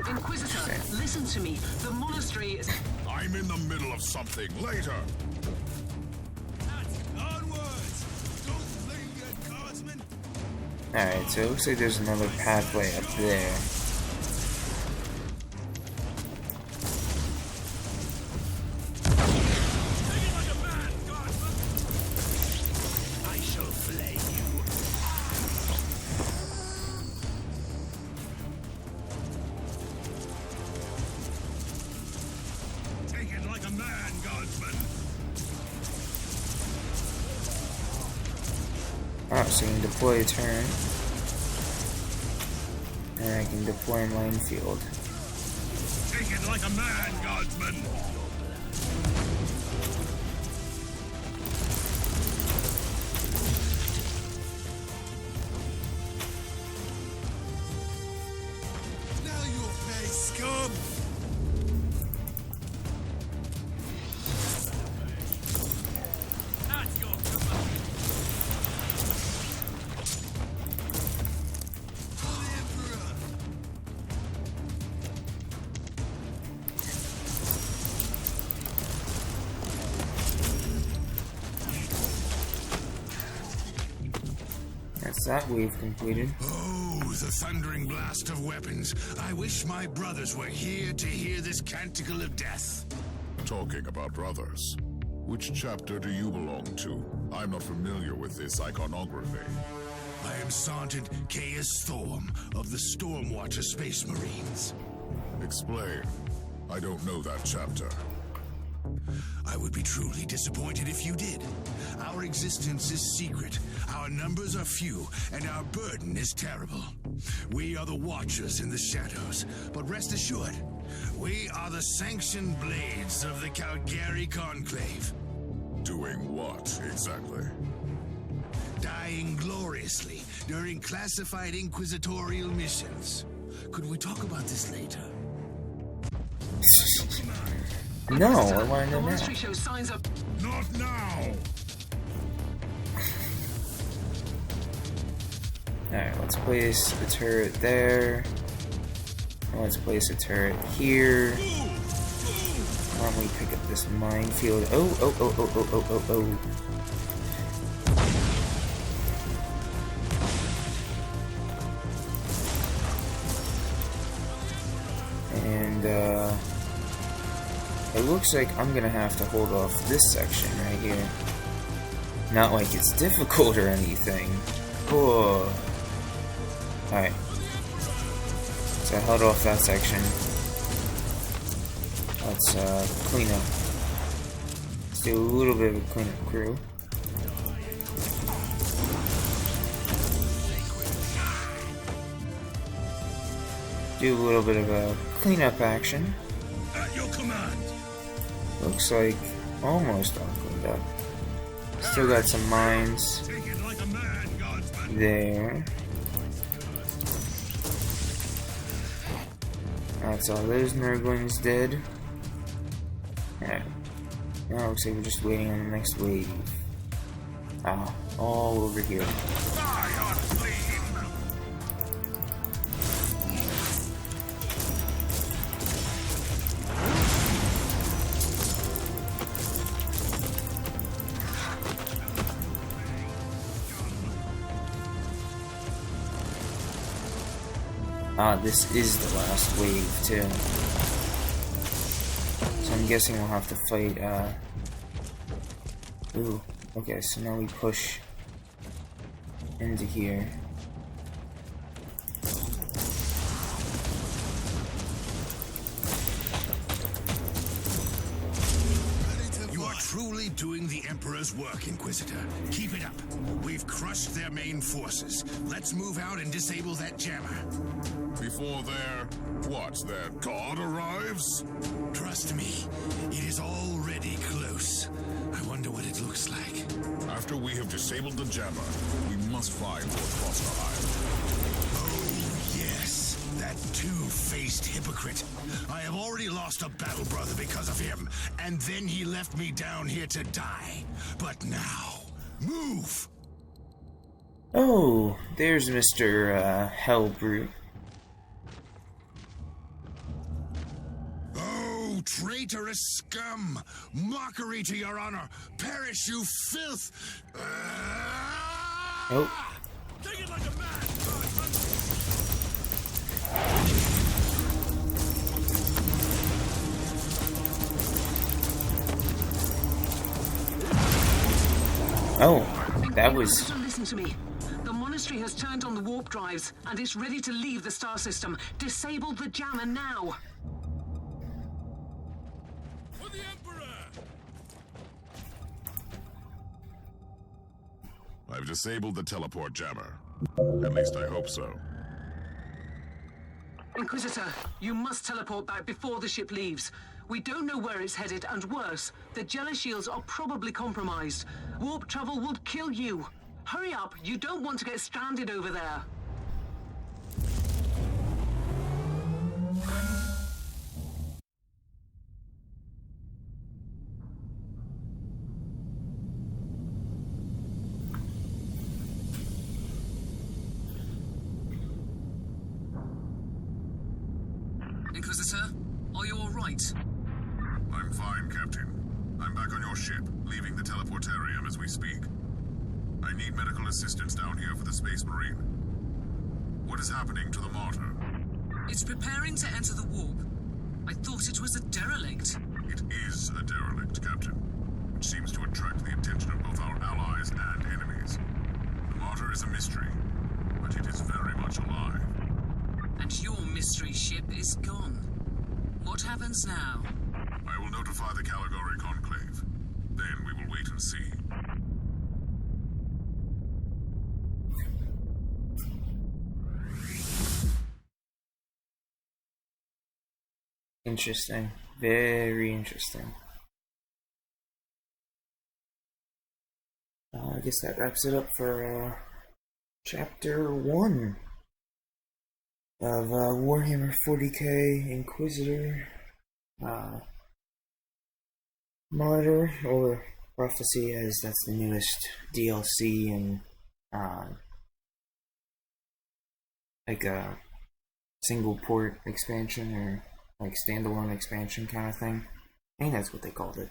Inquisitor, listen to me. The monastery is... I'm in the middle of something. Later. Onwards! Don't linger, guardsmen! Alright, so it looks like there's another pathway up there. Singing like a man, guardsmen! I shall flay you. Take it like a man, guardsmen! Oh, so you can deploy a turn. And I can deploy minefield. Take it like a man, guardsmen! Now you'll pay, scum! At your command! For the Emperor! That's that wave completed. Oh, the thundering blast of weapons. I wish my brothers were here to hear this canticle of death. Talking about brothers. Which chapter do you belong to? I'm not familiar with this iconography. I am Sergeant Caius Thorm of the Stormwatcher Space Marines. Explain. I don't know that chapter. I would be truly disappointed if you did. Our existence is secret, our numbers are few, and our burden is terrible. We are the Watchers in the shadows, but rest assured, we are the sanctioned blades of the Calgary Conclave. Doing what, exactly? Dying gloriously during classified inquisitorial missions. Could we talk about this later? No, I want to The know monastery now. shows signs of... Not now! Alright, let's place the turret there. Let's place a turret here. Why don't we pick up this minefield? Oh. And, it looks like I'm gonna have to hold off this section right here. Not like it's difficult or anything. Oh. Alright. So I held off that section. Let's, clean up. Let's do a little bit of a cleanup crew. Do a little bit of a cleanup action. At your command. Looks like almost all cleaned up. Still got some mines Take it like a man, guardsman. there. That's all those Nurglings dead. Alright. Now it looks like we're just waiting on the next wave. Ah, all over here. Die on flame. Ah, this is the last wave, too. So I'm guessing we'll have to fight, Ooh, okay, so now we push into here. You are truly doing the Emperor's work, Inquisitor. Keep it up. We've crushed their main forces. Let's move out and disable that jammer. Before their god arrives? Trust me, it is already close. I wonder what it looks like. After we have disabled the jammer, we must find Lord Klosterheim. Oh, yes. That two-faced hypocrite. I have already lost a battle brother because of him, and then he left me down here to die. But now, move! Oh, there's Mr. Hellbrute. Oh, traitorous scum! Mockery to your honor! Perish, you filth! Oh, Take it like a man, guardsman. oh, that was... So listen to me. The monastery has turned on the warp drives, and it's ready to leave the star system. Disable the jammer now. For the Emperor. I've disabled the teleport jammer. At least I hope so. Inquisitor, you must teleport back before the ship leaves. We don't know where it's headed, and worse, the Jella shields are probably compromised. Warp travel would kill you. Hurry up, you don't want to get stranded over there. Inquisitor, are you all right? I'm fine, Captain. I'm back on your ship, leaving the teleportarium as we speak. I need medical assistance down here for the Space Marine. What is happening to the Martyr? It's preparing to enter the warp. I thought it was a derelict. It is a derelict, Captain, which seems to attract the attention of both our allies and enemies. The Martyr is a mystery, but it is very much alive. And your mystery ship is gone. What happens now? I will notify the Caligari Conclave. Then we will wait and see. Interesting. Very interesting. I guess that wraps it up for Chapter 1 of Warhammer 40k Inquisitor Martyr, or Prophecy, as that's the newest DLC and like a single port expansion or like standalone expansion kind of thing. I think that's what they called it.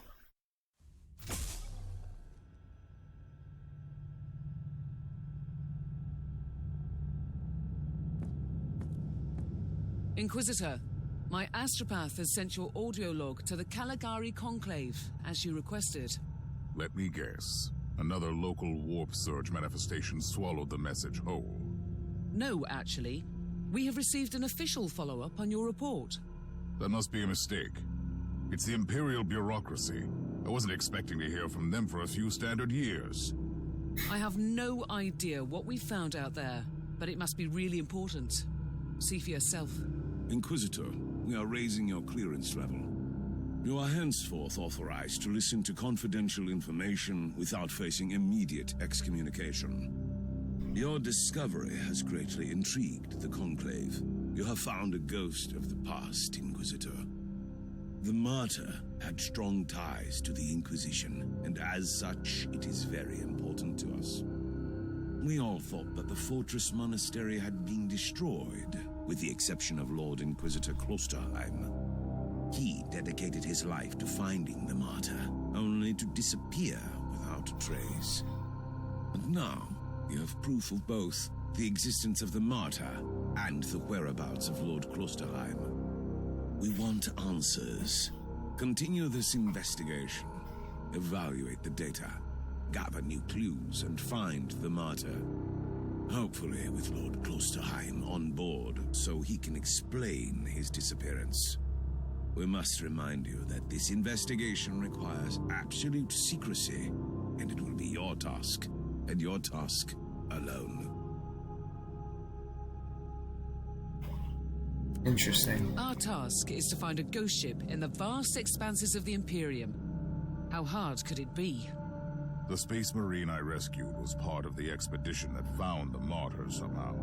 Inquisitor, my astropath has sent your audio log to the Caligari Conclave, as you requested. Let me guess. Another local warp surge manifestation swallowed the message whole. No, actually. We have received an official follow-up on your report. That must be a mistake. It's the Imperial bureaucracy. I wasn't expecting to hear from them for a few standard years. I have no idea what we found out there, but it must be really important. See for yourself. Inquisitor, we are raising your clearance level. You are henceforth authorized to listen to confidential information without facing immediate excommunication. Your discovery has greatly intrigued the Conclave. You have found a ghost of the past, Inquisitor. The Martyr had strong ties to the Inquisition, and as such, it is very important to us. We all thought that the Fortress Monastery had been destroyed, with the exception of Lord Inquisitor Klosterheim. He dedicated his life to finding the Martyr, only to disappear without a trace. And now, we have proof of both the existence of the Martyr and the whereabouts of Lord Klosterheim. We want answers. Continue this investigation. Evaluate the data. Gather new clues and find the Martyr. Hopefully with Lord Klosterheim on board so he can explain his disappearance. We must remind you that this investigation requires absolute secrecy, and it will be your task, and your task alone. Interesting. Our task is to find a ghost ship in the vast expanses of the Imperium. How hard could it be? The Space Marine I rescued was part of the expedition that found the Martyr somehow.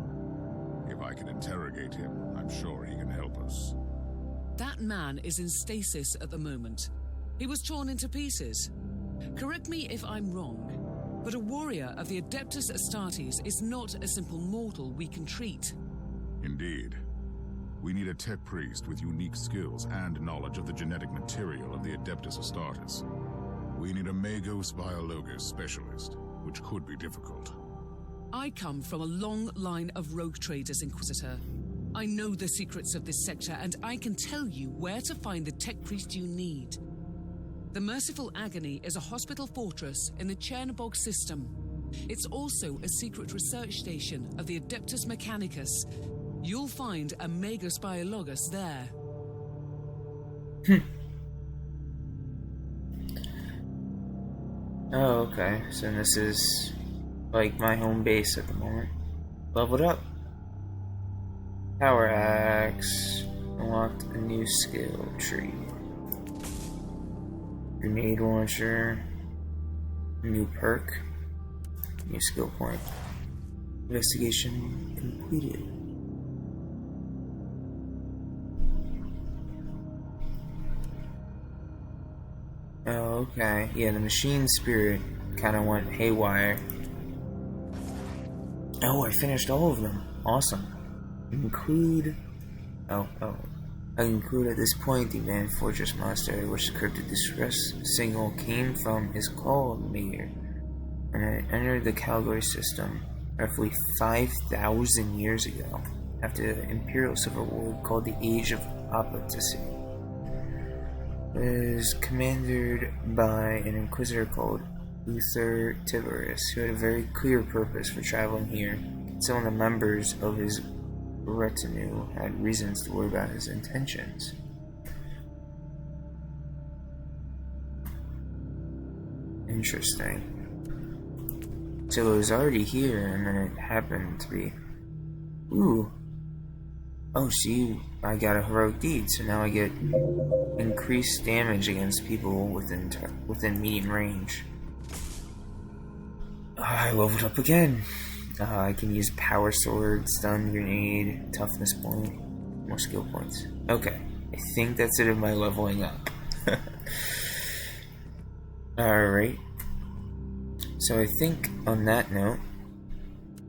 If I can interrogate him, I'm sure he can help us. That man is in stasis at the moment. He was torn into pieces. Correct me if I'm wrong, but a warrior of the Adeptus Astartes is not a simple mortal we can treat. Indeed. We need a tech priest with unique skills and knowledge of the genetic material of the Adeptus Astartes. We need a Magos Biologos specialist, which could be difficult. I come from a long line of rogue traders, Inquisitor. I know the secrets of this sector, and I can tell you where to find the tech priest you need. The Merciful Agony is a hospital fortress in the Chernobog system. It's also a secret research station of the Adeptus Mechanicus. You'll find a Magos Biologos there. Oh, okay. So this is like my home base at the moment. Leveled up. Power axe. Unlocked a new skill tree. Grenade launcher. New perk. New skill point. Investigation completed. Oh, okay. Yeah, the machine spirit kind of went haywire. Oh, I finished all of them. Awesome. Include... I include at this point the Man Fortress Monastery, which the cryptic distress signal came from, is called Martyr, and it entered the Caligari system roughly 5,000 years ago, after the Imperial Civil War called the Age of Apostacy. It is commanded by an Inquisitor called Uther Tiberius, who had a very clear purpose for traveling here. Some of the members of his retinue had reasons to worry about his intentions. Interesting. So it was already here, and then it happened to be... Ooh. Oh, see, I got a heroic deed, so now I get increased damage against people within medium range. I leveled up again. I can use power sword, stun grenade, toughness point, more skill points. Okay, I think that's it of my leveling up. Alright. So I think on that note,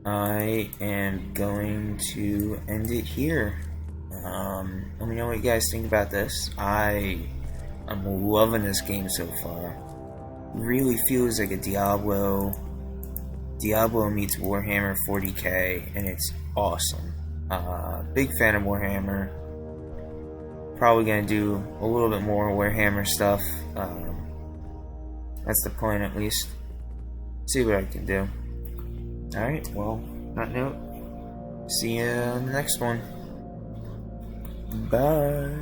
I am going to end it here. Let me know what you guys think about this. I'm loving this game so far. Really feels like a Diablo meets Warhammer 40k, and it's awesome. Big fan of Warhammer. Probably gonna do a little bit more Warhammer stuff. That's the plan, at least. See what I can do. Alright, well, on that note, see you on the next one. Bye.